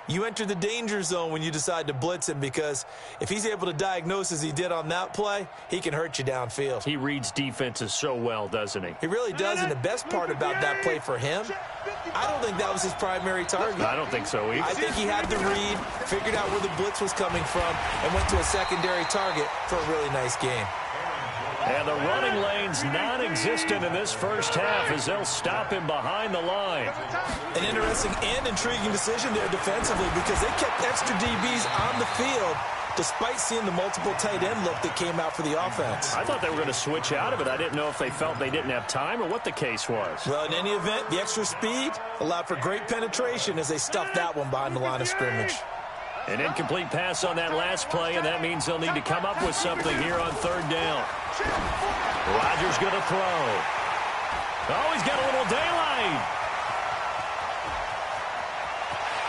you enter the danger zone when you decide to blitz him, because if he's able to diagnose as he did on that play, he can hurt you downfield. He reads defenses so well, doesn't he? He really does, and the best part about that play for him, I don't think that was his primary target. I don't think so either. I think he had the read, figured out where the blitz was coming from, and went to a secondary target for a really nice game. And the running lane's non-existent in this first half as they'll stop him behind the line. An interesting and intriguing decision there defensively, because they kept extra DBs on the field despite seeing the multiple tight end look that came out for the offense. I thought they were going to switch out of it. I didn't know if they felt they didn't have time or what the case was. Well, in any event, the extra speed allowed for great penetration as they stuffed that one behind the line of scrimmage. An incomplete pass on that last play, and that means they'll need to come up with something here on third down. Rodgers going to throw. Oh, he's got a little daylight.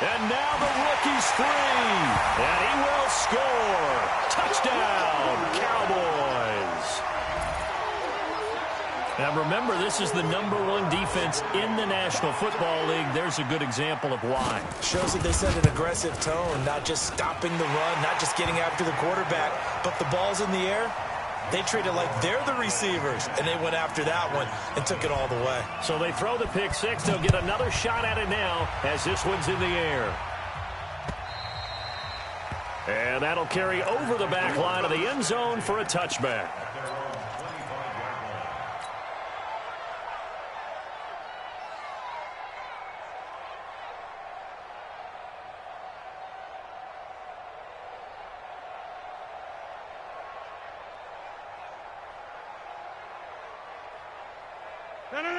And now the rookie's free. And he will score. Touchdown, Cowboys. Now remember, this is the #1 defense in the National Football League. There's a good example of why. Shows that they set an aggressive tone, not just stopping the run, not just getting after the quarterback, but the ball's in the air. They treat it like they're the receivers, and they went after that one and took it all the way. So they throw the pick six. They'll get another shot at it now as this one's in the air. And that'll carry over the back line of the end zone for a touchback.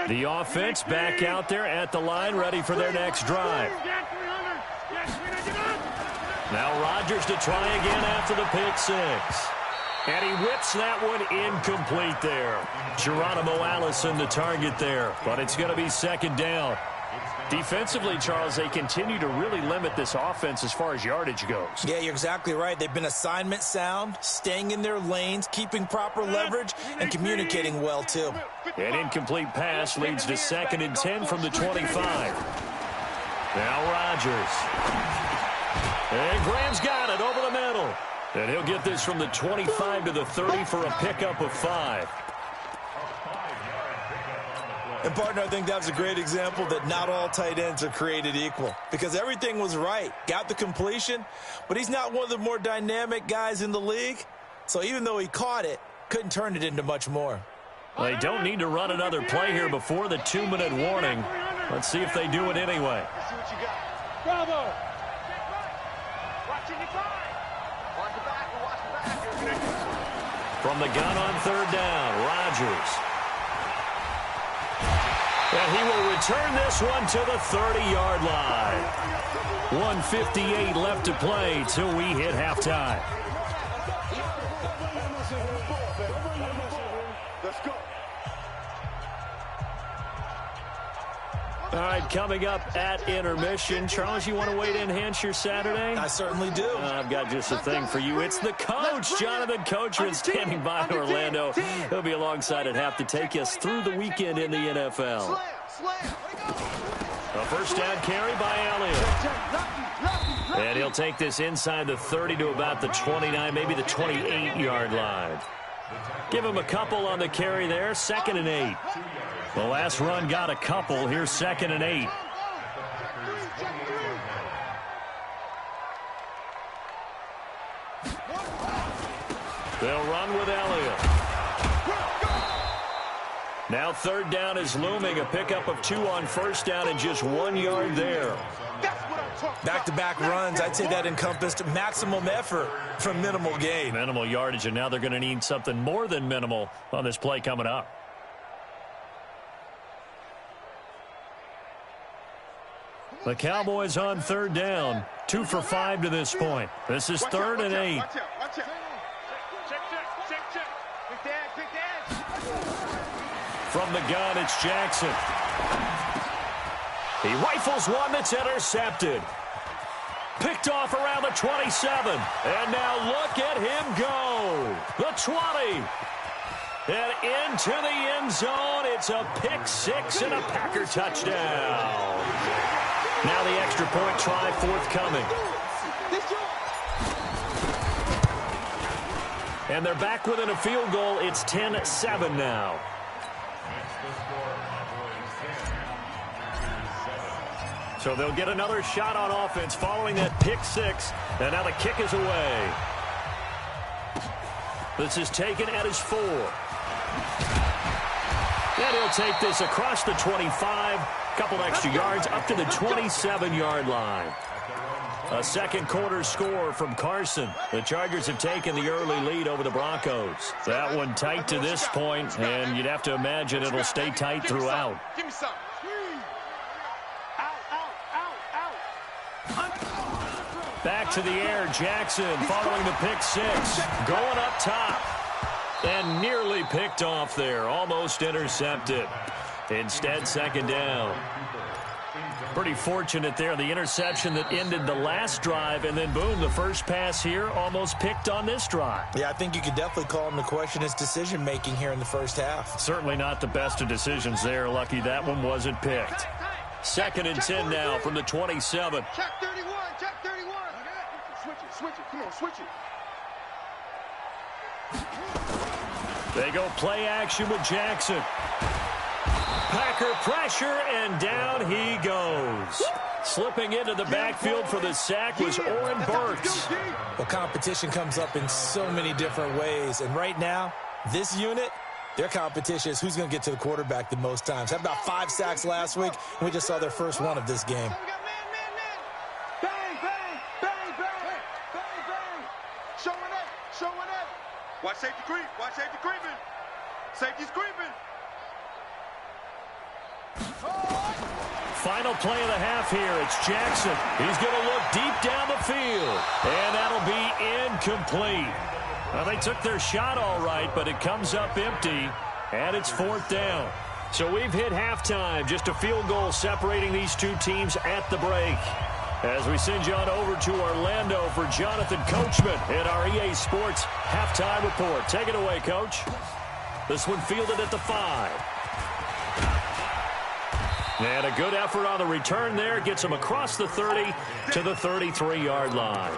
The offense back out there at the line, ready for their next drive. Now Rodgers to try again after the pick six. And he whips that one incomplete there. Geronimo Allison the target there, but it's going to be second down. Defensively, Charles, they continue to really limit this offense as far as yardage goes. Yeah, you're exactly right. They've been assignment sound, staying in their lanes, keeping proper leverage, and communicating well, too. An incomplete pass leads to second and 10 from the 25. Now Rodgers. And Graham's got it over the middle. And he'll get this from the 25 to the 30 for a pickup of 5. And, partner, I think that's a great example that not all tight ends are created equal, because everything was right. Got the completion, but he's not one of the more dynamic guys in the league. So even though he caught it, couldn't turn it into much more. They don't need to run another play here before the 2-minute warning. Let's see if they do it anyway. Let's see what you got. Bravo. Watch in your time. Watch the back. Watch the back. From the gun on third down, Rodgers. And he will return this one to the 30-yard line. 1:58 left to play till we hit halftime. Let's go. All right, coming up at intermission. Charles, you want to wait to enhance your Saturday? I certainly do. I've got just a thing for you. It's the coach, Jonathan Coachman, standing by in Orlando. He'll be alongside at half to take us through the weekend in the NFL. A first down carry by Elliott. And he'll take this inside the 30 to about the 29, maybe the 28-yard line. Give him a couple on the carry there, 2nd and 8. The last run got a couple. Here's 2nd and 8. They'll run with Elliott. Now 3rd down is looming. A pickup of 2 on first down and just 1 yard there. Back-to-back runs, I'd say that encompassed maximum effort from minimal gain. Minimal yardage, and now they're going to need something more than minimal on this play coming up. The Cowboys on 3rd down. 2 for 5 to this point. This is 3rd and 8. From the gun, it's Jackson. He rifles one that's intercepted. Picked off around the 27. And now look at him go. The 20. And into the end zone. It's a pick 6 and a Packer touchdown. Now the extra point try forthcoming. And they're back within a field goal. It's 10-7 now. So they'll get another shot on offense following that pick 6. And now the kick is away. This is taken at his 4. And he'll take this across the 25. Couple extra yards up to the 27-yard line. A second quarter score from Carson. The Chargers have taken the early lead over the Broncos. That one tight to this point, and you'd have to imagine it'll stay tight throughout. Give me some. Back to the air, Jackson following the pick 6. Going up top. And nearly picked off there. Almost intercepted. Instead, 2nd down. Pretty fortunate there. The interception that ended the last drive, and then, boom, the first pass here almost picked on this drive. Yeah, I think you could definitely call him to question his decision-making here in the first half. Certainly not the best of decisions there. Lucky that one wasn't picked. 2nd and 10 now from the 27. Check 31, check 31. Switch it, come on, switch it. They go play action with Jackson. Packer pressure, and down he goes. Slipping into the backfield for the sack was Oren Burks. Well, competition comes up in so many different ways. And right now, this unit, their competition is who's going to get to the quarterback the most times. Had about 5 sacks last week, and we just saw their first one of this game. Bang, bang, bang, bang, bang, bang. Showing up, showing up. Watch safety creep, watch safety creeping. Safety's creeping. Final play of the half here. It's Jackson. He's going to look deep down the field. And that'll be incomplete. Well, they took their shot all right, but it comes up empty. And it's 4th down. So we've hit halftime. Just a field goal separating these two teams at the break. As we send you on over to Orlando for Jonathan Coachman in our EA Sports halftime report. Take it away, Coach. This one fielded at the 5. And a good effort on the return there. Gets him across the 30 to the 33-yard line.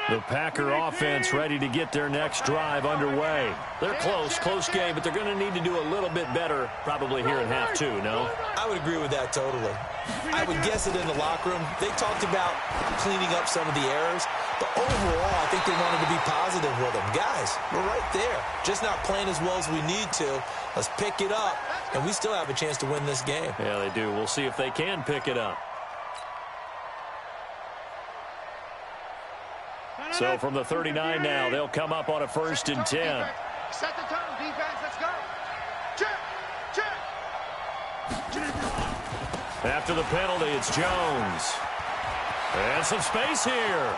The Packer offense ready to get their next drive underway. They're close game, but they're going to need to do a little bit better probably here in half 2, no? I would agree with that totally. I would guess it in the locker room. They talked about cleaning up some of the errors, but overall, I think they wanted to be positive with them. Guys, we're right there. Just not playing as well as we need to. Let's pick it up, and we still have a chance to win this game. Yeah, they do. We'll see if they can pick it up. So from the 39 now, they'll come up on a 1st and 10. Set the tone, defense. Let's go. Check. After the penalty, it's Jones. And some space here.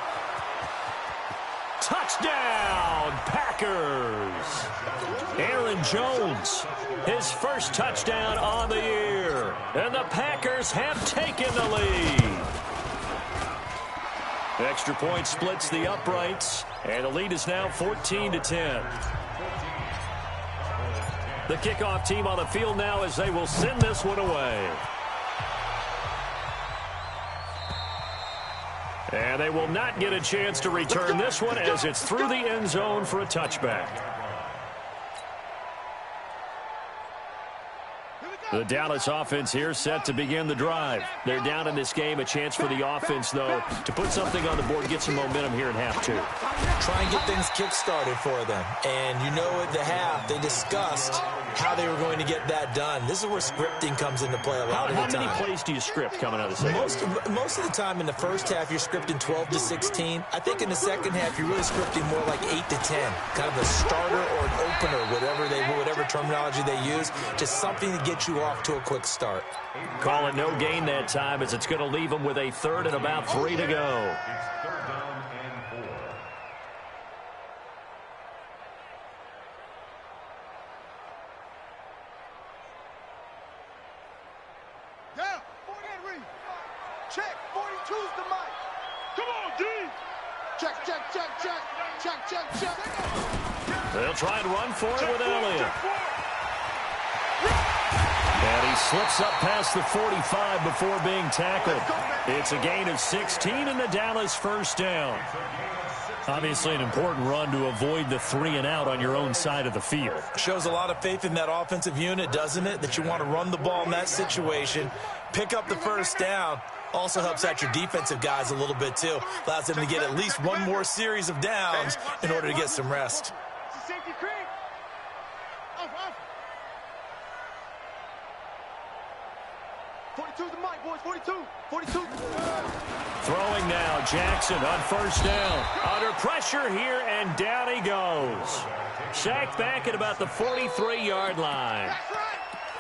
Touchdown, Packers. Aaron Jones, his first touchdown on the year. And the Packers have taken the lead. Extra point splits the uprights, and the lead is now 14-10. The kickoff team on the field now as they will send this one away. And they will not get a chance to return this one as it's through the end zone for a touchback. The Dallas offense here set to begin the drive. They're down in this game. A chance for the offense, though, to put something on the board, get some momentum here in half two. Try and get things kick-started for them. And you know at the half, they discussed how they were going to get that done. This is where scripting comes into play a lot of the time. How many plays do you script coming out of the second? Most of the time in the first half, you're scripting 12 to 16. I think in the second half, you're really scripting more like 8 to 10. Kind of a starter or an opener, whatever terminology they use, just something to get you off to a quick start. Call it no gain that time as it's going to leave them with a third and about 3 to go. Check, 42's the mic. Come on, D. Check, check, check, check, check, check, check. They'll try and run for it with Elliott. And he slips up past the 45 before being tackled. It's a gain of 16 and the Dallas first down. Obviously an important run to avoid the 3 and out on your own side of the field. Shows a lot of faith in that offensive unit, doesn't it? That you want to run the ball in that situation, pick up the first down. Also helps out your defensive guys a little bit, too. Allows them to get at least one more series of downs in order to get some rest. Safety cream. Off. 42's the mic, boys. 42. Throwing now, Jackson on first down. Under pressure here, and down he goes. Sacked back at about the 43-yard line.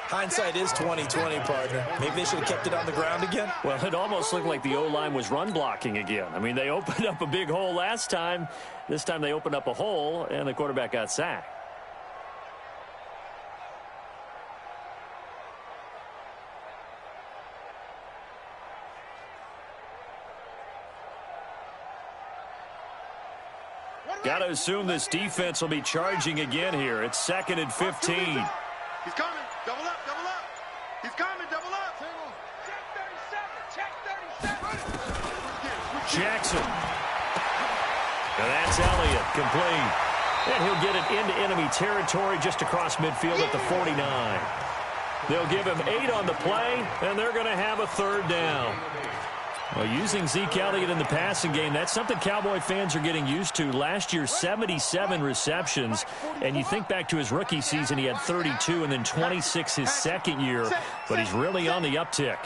Hindsight is 20/20, partner. Maybe they should have kept it on the ground again. Well, it almost looked like the O-line was run blocking again. I mean, they opened up a big hole last time. This time they opened up a hole, and the quarterback got sacked. Got to assume this defense will be charging again here. It's 2nd and 15. He's coming. Double up. He's coming. Double up. Check 37. Jackson. And that's Elliott, complete. And he'll get it into enemy territory just across midfield at the 49. They'll give him 8 on the play, and they're going to have a third down. Well, using Zeke Elliott in the passing game, that's something Cowboy fans are getting used to. Last year, 77 receptions. And you think back to his rookie season, he had 32 and then 26 his second year. But he's really on the uptick.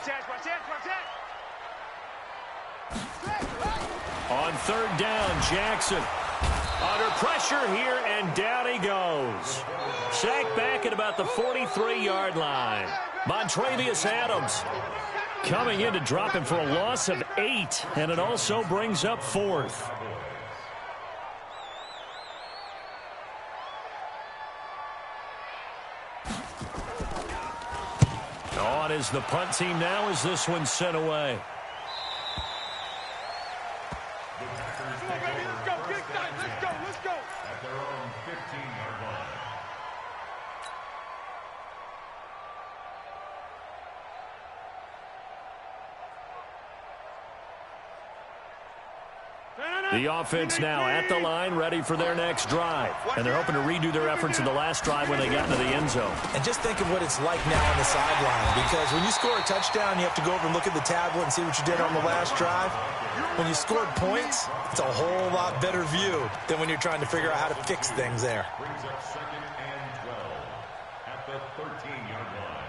On third down, Jackson. Under pressure here, and down he goes. Sacked back at about the 43-yard line. Montravius Adams coming in to drop him for a loss of 8, and it also brings up 4th. On is the punt team now as this one's sent away. Let's go. At their own 15-yard line. The offense now at the line, ready for their next drive. And they're hoping to redo their efforts in the last drive when they got into the end zone. And just think of what it's like now on the sideline, because when you score a touchdown, you have to go over and look at the tablet and see what you did on the last drive. When you scored points, it's a whole lot better view than when you're trying to figure out how to fix things there. Brings up 2nd and 12 at the 13-yard line.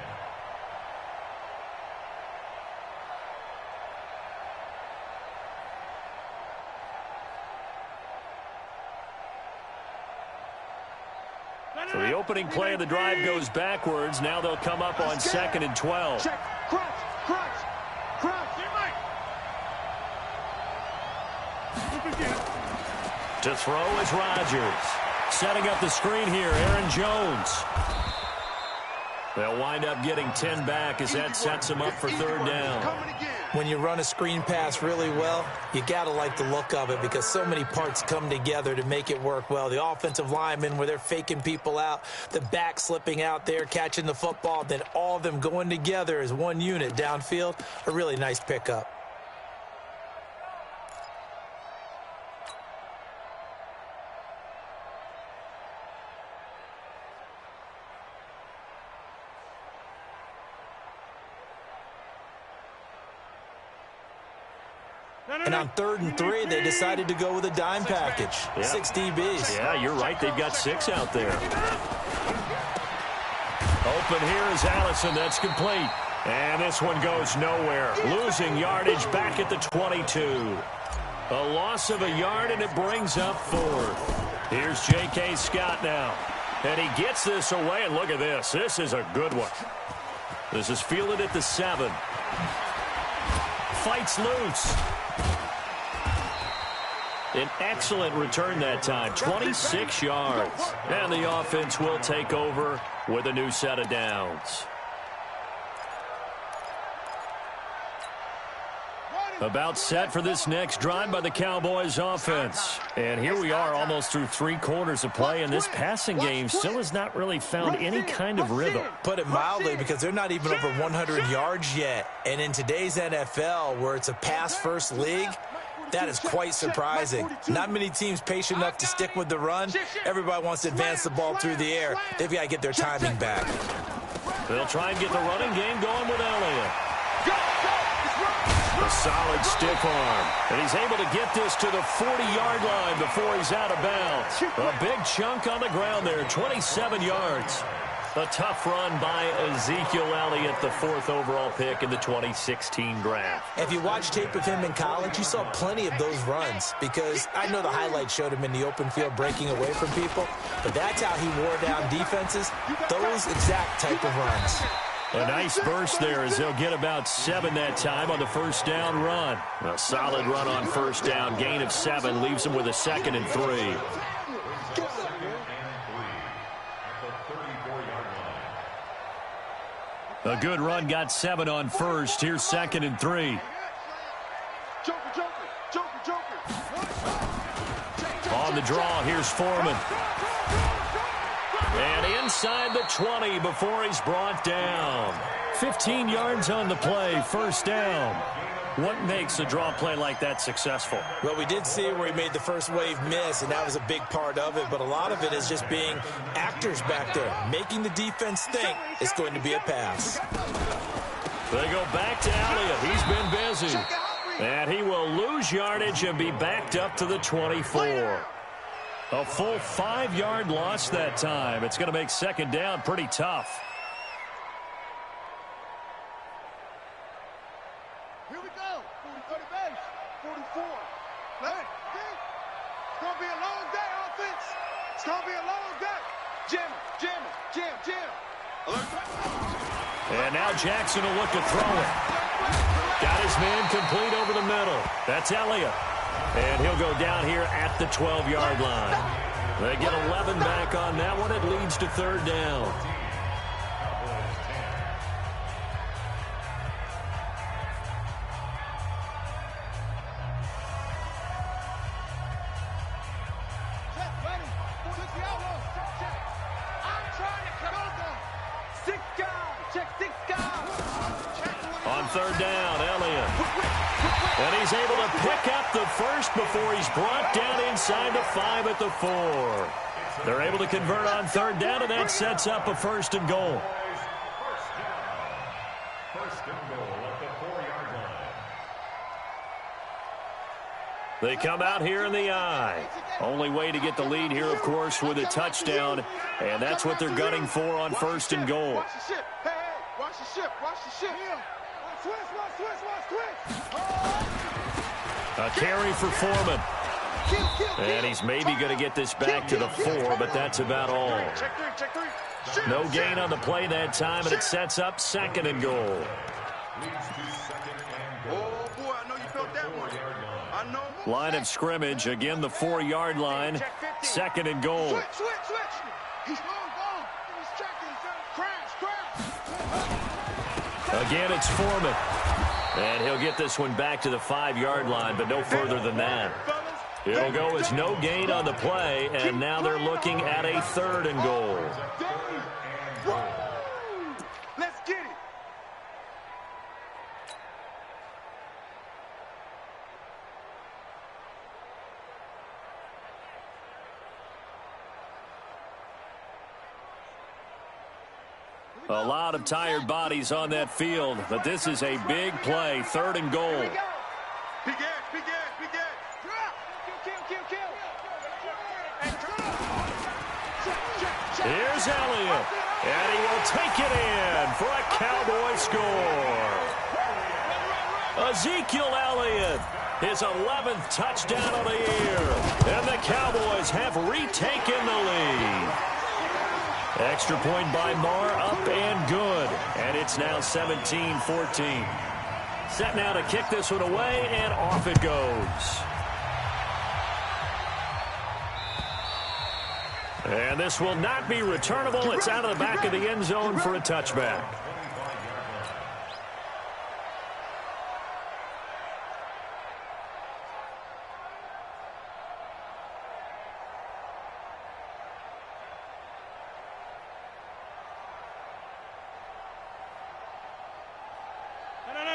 So the opening play of the drive goes backwards. Now they'll come up on 2nd and 12. Check. Crunch. To throw is Rodgers. Setting up the screen here, Aaron Jones. They'll wind up getting 10 back as that sets them up for third down. When you run a screen pass really well, you got to like the look of it because so many parts come together to make it work well. The offensive linemen, where they're faking people out, the back slipping out there, catching the football, then all of them going together as one unit downfield. A really nice pickup. And on 3rd and 3, they decided to go with a dime package. Yeah. 6 DBs. Yeah, you're right. They've got 6 out there. Open here is Allison. That's complete. And this one goes nowhere. Losing yardage back at the 22. A loss of a yard, and it brings up 4th. Here's J.K. Scott now. And he gets this away, and look at this. This is a good one. This is fielded at the 7. Fights loose. An excellent return that time, 26 yards. And the offense will take over with a new set of downs. About set for this next drive by the Cowboys offense. And here we are almost through 3 quarters of play, and this passing game still has not really found any kind of rhythm. Put it mildly, because they're not even over 100 yards yet. And in today's NFL, where it's a pass-first league, that is quite surprising. Not many teams patient enough to stick with the run. Everybody wants to advance the ball through the air. They've got to get their timing back. They'll try and get the running game going with Elliott. A solid stiff arm. And he's able to get this to the 40-yard line before he's out of bounds. A big chunk on the ground there, 27 yards. A tough run by Ezekiel Elliott, the 4th overall pick in the 2016 draft. If you watch tape of him in college, you saw plenty of those runs, because I know the highlights showed him in the open field breaking away from people, but that's how he wore down defenses, those exact type of runs. A nice burst there as they'll get about 7 that time on the first down run. A solid run on first down. Gain of 7 leaves them with a 2nd and 3. A good run got 7 on first. Here's 2nd and 3. On the draw, here's Foreman. And inside the 20 before he's brought down. 15 yards on the play, first down. What makes a draw play like that successful? Well, we did see where he made the first wave miss, and that was a big part of it. But a lot of it is just being actors back there, making the defense think it's going to be a pass. They go back to Elliott. He's been busy. And he will lose yardage and be backed up to the 24. A full 5-yard loss that time. It's going to make second down pretty tough. Here we go. 40 base. 44. Let it. It's going to be a long day, offense. It's going to be a long day. Jam. And now Jackson will look to throw it. Got his man complete over the middle. That's Elliott. And he'll go down here at the 12-yard line. They get 11 back on that one. It leads to third down. On third down, Elliott. And he's able to pick up the first before he's brought down inside the 5 at the 4. They're able to convert on third down, and that sets up a first and goal. First and goal at the 4-yard line. They come out here in the I. Only way to get the lead here, of course, with a touchdown, and that's what they're gunning for on first and goal. Watch the ship. Hey, watch the ship. Watch the ship. Watch A carry for Foreman. And he's maybe going to get this back to the 4, but that's about all. Check three. No gain on the play that time, and it sets up second and goal. Oh, boy, I know you felt that one. I Line of scrimmage, again the 4-yard line. 2nd and goal. Switch. He's long. He's checking. Crash. Again, it's Foreman. And he'll get this one back to the 5-yard line, but no further than that. It'll go as no gain on the play, and now they're looking at a 3rd and goal. Let's get it. A lot of tired bodies on that field, but this is a big play. 3rd and goal. Big ass. Here's Elliott, and he will take it in for a Cowboy score. Ezekiel Elliott, his 11th touchdown of the year, and the Cowboys have retaken the lead. Extra point by Marr, up and good, and it's now 17-14. Set now to kick this one away, and off it goes. And this will not be returnable. It's out of the back of the end zone for a touchback.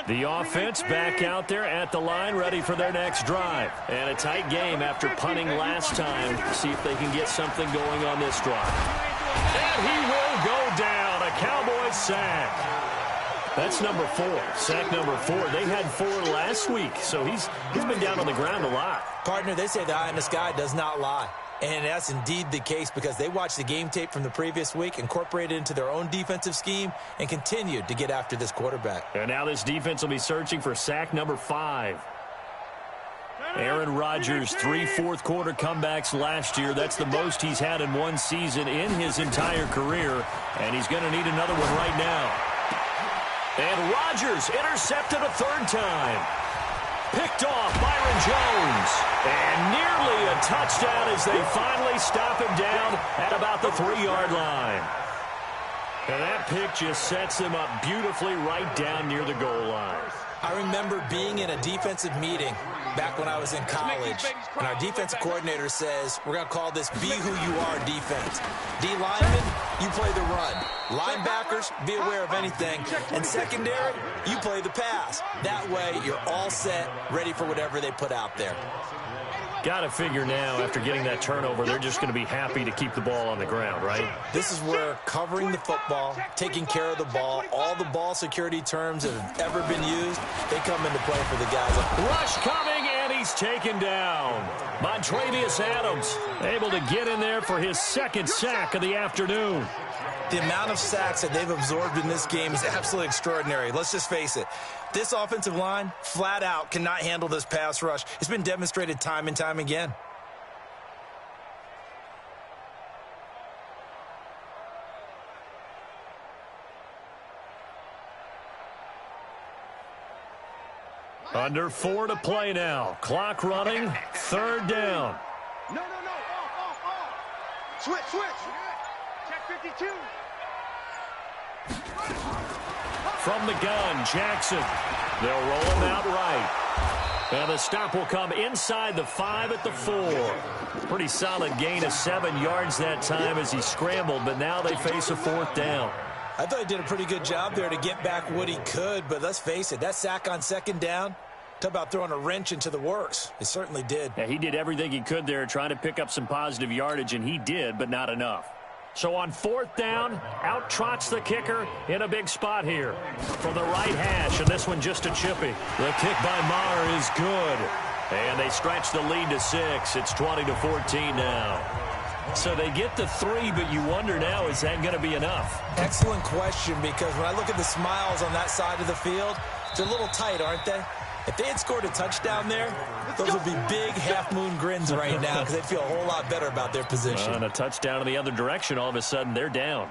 The offense back out there at the line, ready for their next drive. And a tight game after punting last time. See if they can get something going on this drive. And he will go down. A Cowboys sack. That's number 4. Sack number 4. They had 4 last week, so he's been down on the ground a lot. Partner, they say the eye in the sky does not lie. And that's indeed the case because they watched the game tape from the previous week, incorporated it into their own defensive scheme, and continued to get after this quarterback. And now this defense will be searching for sack number 5. Aaron Rodgers, 3 fourth-quarter comebacks last year. That's the most he's had in one season in his entire career, and he's going to need another one right now. And Rodgers intercepted a 3rd time. Picked off Byron Jones. And nearly a touchdown as they finally stop him down at about the 3-yard line. And that pick just sets him up beautifully right down near the goal line. I remember being in a defensive meeting back when I was in college, and our defensive coordinator says, we're going to call this Be Who You Are defense. D linemen, you play the run. Linebackers, be aware of anything. And secondary, you play the pass. That way, you're all set, ready for whatever they put out there. Got to figure now, after getting that turnover, they're just going to be happy to keep the ball on the ground, right? This is where covering the football, taking care of the ball, all the ball security terms that have ever been used, they come into play for the guys. Rush coming, and he's taken down. Montravius Adams able to get in there for his 2nd sack of the afternoon. The amount of sacks that they've absorbed in this game is absolutely extraordinary. Let's just face it. This offensive line, flat out, cannot handle this pass rush. It's been demonstrated time and time again. Under 4 to play now. Clock running. 3rd down. No. Off. Switch. Check 52. From the gun, Jackson. They'll roll him out right. And the stop will come inside the 5 at the 4. Pretty solid gain of 7 yards that time as he scrambled, but now they face a 4th down. I thought he did a pretty good job there to get back what he could, but let's face it, that sack on 2nd down, talk about throwing a wrench into the works. It certainly did. Yeah, he did everything he could there trying to pick up some positive yardage, and he did, but not enough. So on 4th down, out trots the kicker in a big spot here from the right hash, and this one just a chippy. The kick by Marr is good, and they stretch the lead to 6. It's 20-14 now. So they get the 3, but you wonder now, is that going to be enough? Excellent question, because when I look at the smiles on that side of the field, they're a little tight, aren't they? If they had scored a touchdown there, those would be big half-moon grins right now because they'd feel a whole lot better about their position. And a touchdown in the other direction, all of a sudden they're down.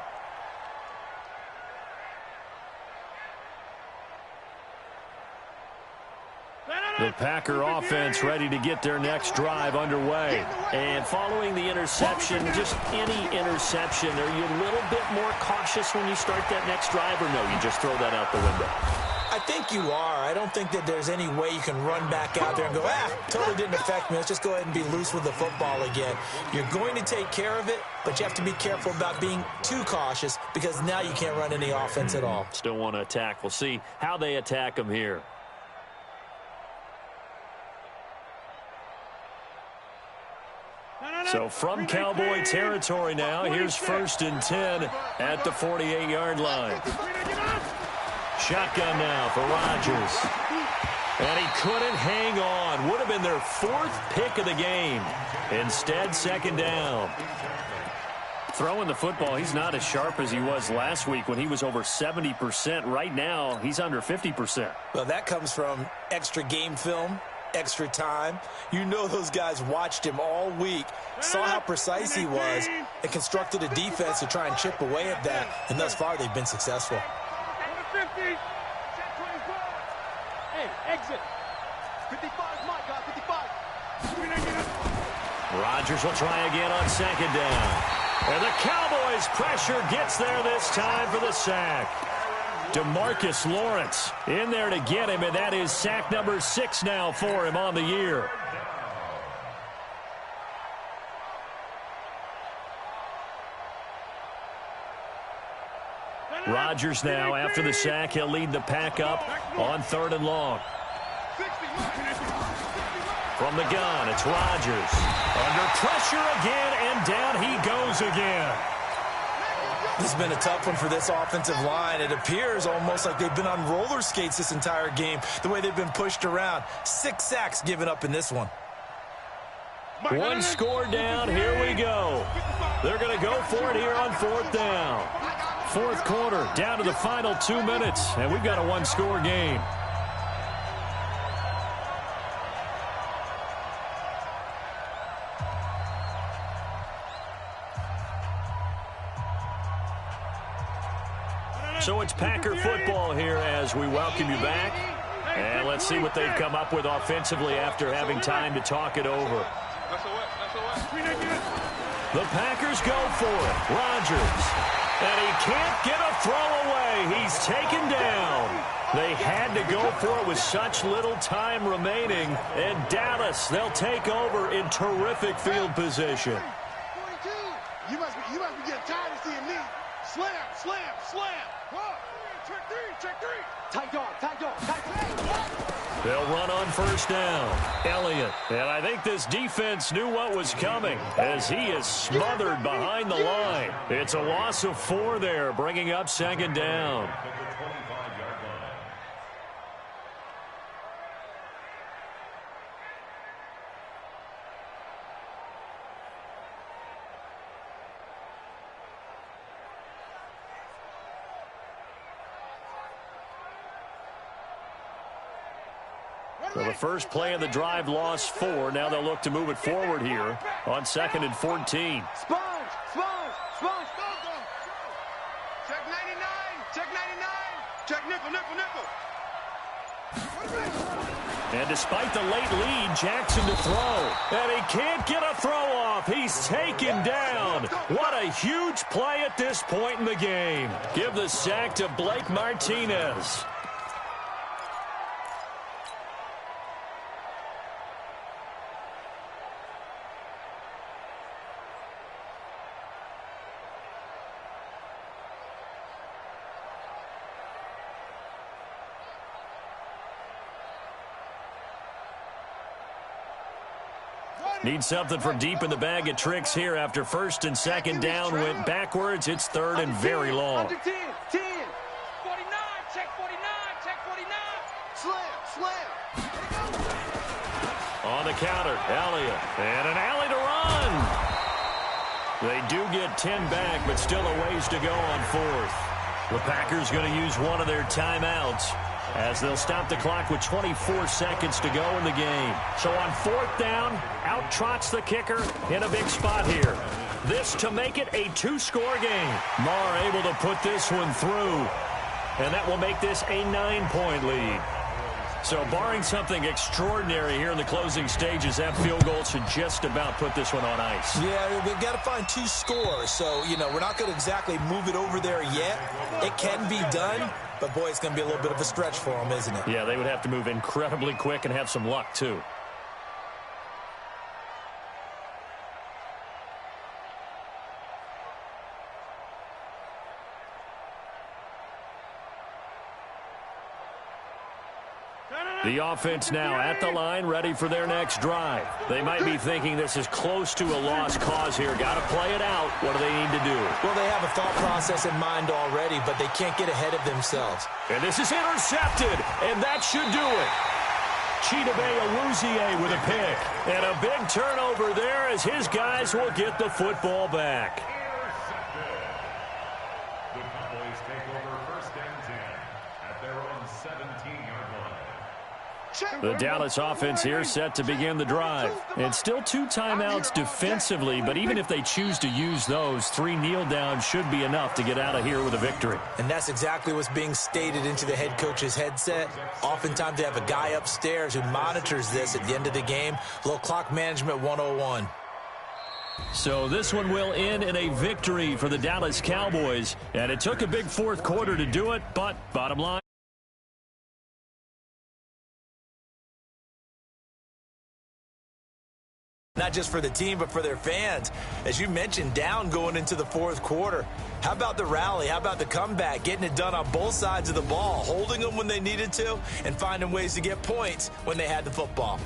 The Packer offense ready to get their next drive underway. And following the interception, just any interception, are you a little bit more cautious when you start that next drive, or no, you just throw that out the window? I think you are. I don't think that there's any way you can run back out there and go, totally didn't affect me. Let's just go ahead and be loose with the football again. You're going to take care of it, but you have to be careful about being too cautious because now you can't run any offense at all. Still want to attack. We'll see how they attack them here. So from Cowboy territory now, here's 1st and 10 at the 48-yard line. Shotgun now for Rodgers. And he couldn't hang on. Would have been their 4th pick of the game. Instead, 2nd down. Throwing the football, he's not as sharp as he was last week when he was over 70%. Right now, he's under 50%. Well, that comes from extra game film, extra time. You know those guys watched him all week, saw how precise he was, and constructed a defense to try and chip away at that. And thus far, they've been successful. 50. Hey, exit. 55, my God, 55. Rodgers will try again on 2nd down. And the Cowboys' pressure gets there this time for the sack. DeMarcus Lawrence in there to get him, and that is sack number 6 now for him on the year. Rodgers now, after the sack, he'll lead the pack up on 3rd and long. From the gun, it's Rodgers. Under pressure again, and down he goes again. This has been a tough one for this offensive line. It appears almost like they've been on roller skates this entire game, the way they've been pushed around. 6 sacks given up in this one. 1 score down, here we go. They're going to go for it here on 4th down. 4th quarter, down to the final 2 minutes, and we've got a 1-score game. So it's Packer football here as we welcome you back. And let's see what they've come up with offensively after having time to talk it over. The Packers go for it. Rodgers. And he can't get a throw away. He's taken down. They had to go for it with such little time remaining. And Dallas, they'll take over in terrific field position. 42. You must be getting tired of seeing me. Slam. Check three. Tight dog. They'll run on 1st down. Elliott. And I think this defense knew what was coming as he is smothered behind the line. It's a loss of 4 there, bringing up 2nd down. Well, the first play of the drive lost 4. Now they'll look to move it forward here on 2nd and 14. Sponge. Check 99. Check nickel. And despite the late lead, Jackson to throw. And he can't get a throw off. He's taken down. What a huge play at this point in the game. Give the sack to Blake Martinez. Need something from deep in the bag of tricks here after 1st and 2nd down went backwards. It's 3rd and very long. 10. 49. Check 49. Slam. On the counter, Elliott. And an alley to run. They do get 10 back, but still a ways to go on 4th. The Packers going to use one of their timeouts as they'll stop the clock with 24 seconds to go in the game. So on 4th down, out trots the kicker in a big spot here. This to make it a 2-score game. Marr able to put this one through, and that will make this a 9-point lead. So barring something extraordinary here in the closing stages, that field goal should just about put this one on ice. Yeah, we've got to find 2 scores. So, we're not going to exactly move it over there yet. It can be done, but, boy, it's going to be a little bit of a stretch for them, isn't it? Yeah, they would have to move incredibly quick and have some luck, too. The offense now at the line, ready for their next drive. They might be thinking this is close to a lost cause here. Got to play it out. What do they need to do? Well, they have a thought process in mind already, but they can't get ahead of themselves. And this is intercepted, and that should do it. Chidobe Awuzie with a pick. And a big turnover there as his guys will get the football back. The Cowboys take over 1st and 10 at their own 17-yard line. The Dallas offense here set to begin the drive. And still 2 timeouts defensively, but even if they choose to use those, 3 kneel downs should be enough to get out of here with a victory. And that's exactly what's being stated into the head coach's headset. Oftentimes they have a guy upstairs who monitors this at the end of the game. Little clock management 101. So this one will end in a victory for the Dallas Cowboys. And it took a big 4th quarter to do it, but bottom line, not just for the team, but for their fans. As you mentioned, down going into the 4th quarter. How about the rally? How about the comeback? Getting it done on both sides of the ball, holding them when they needed to, and finding ways to get points when they had the football.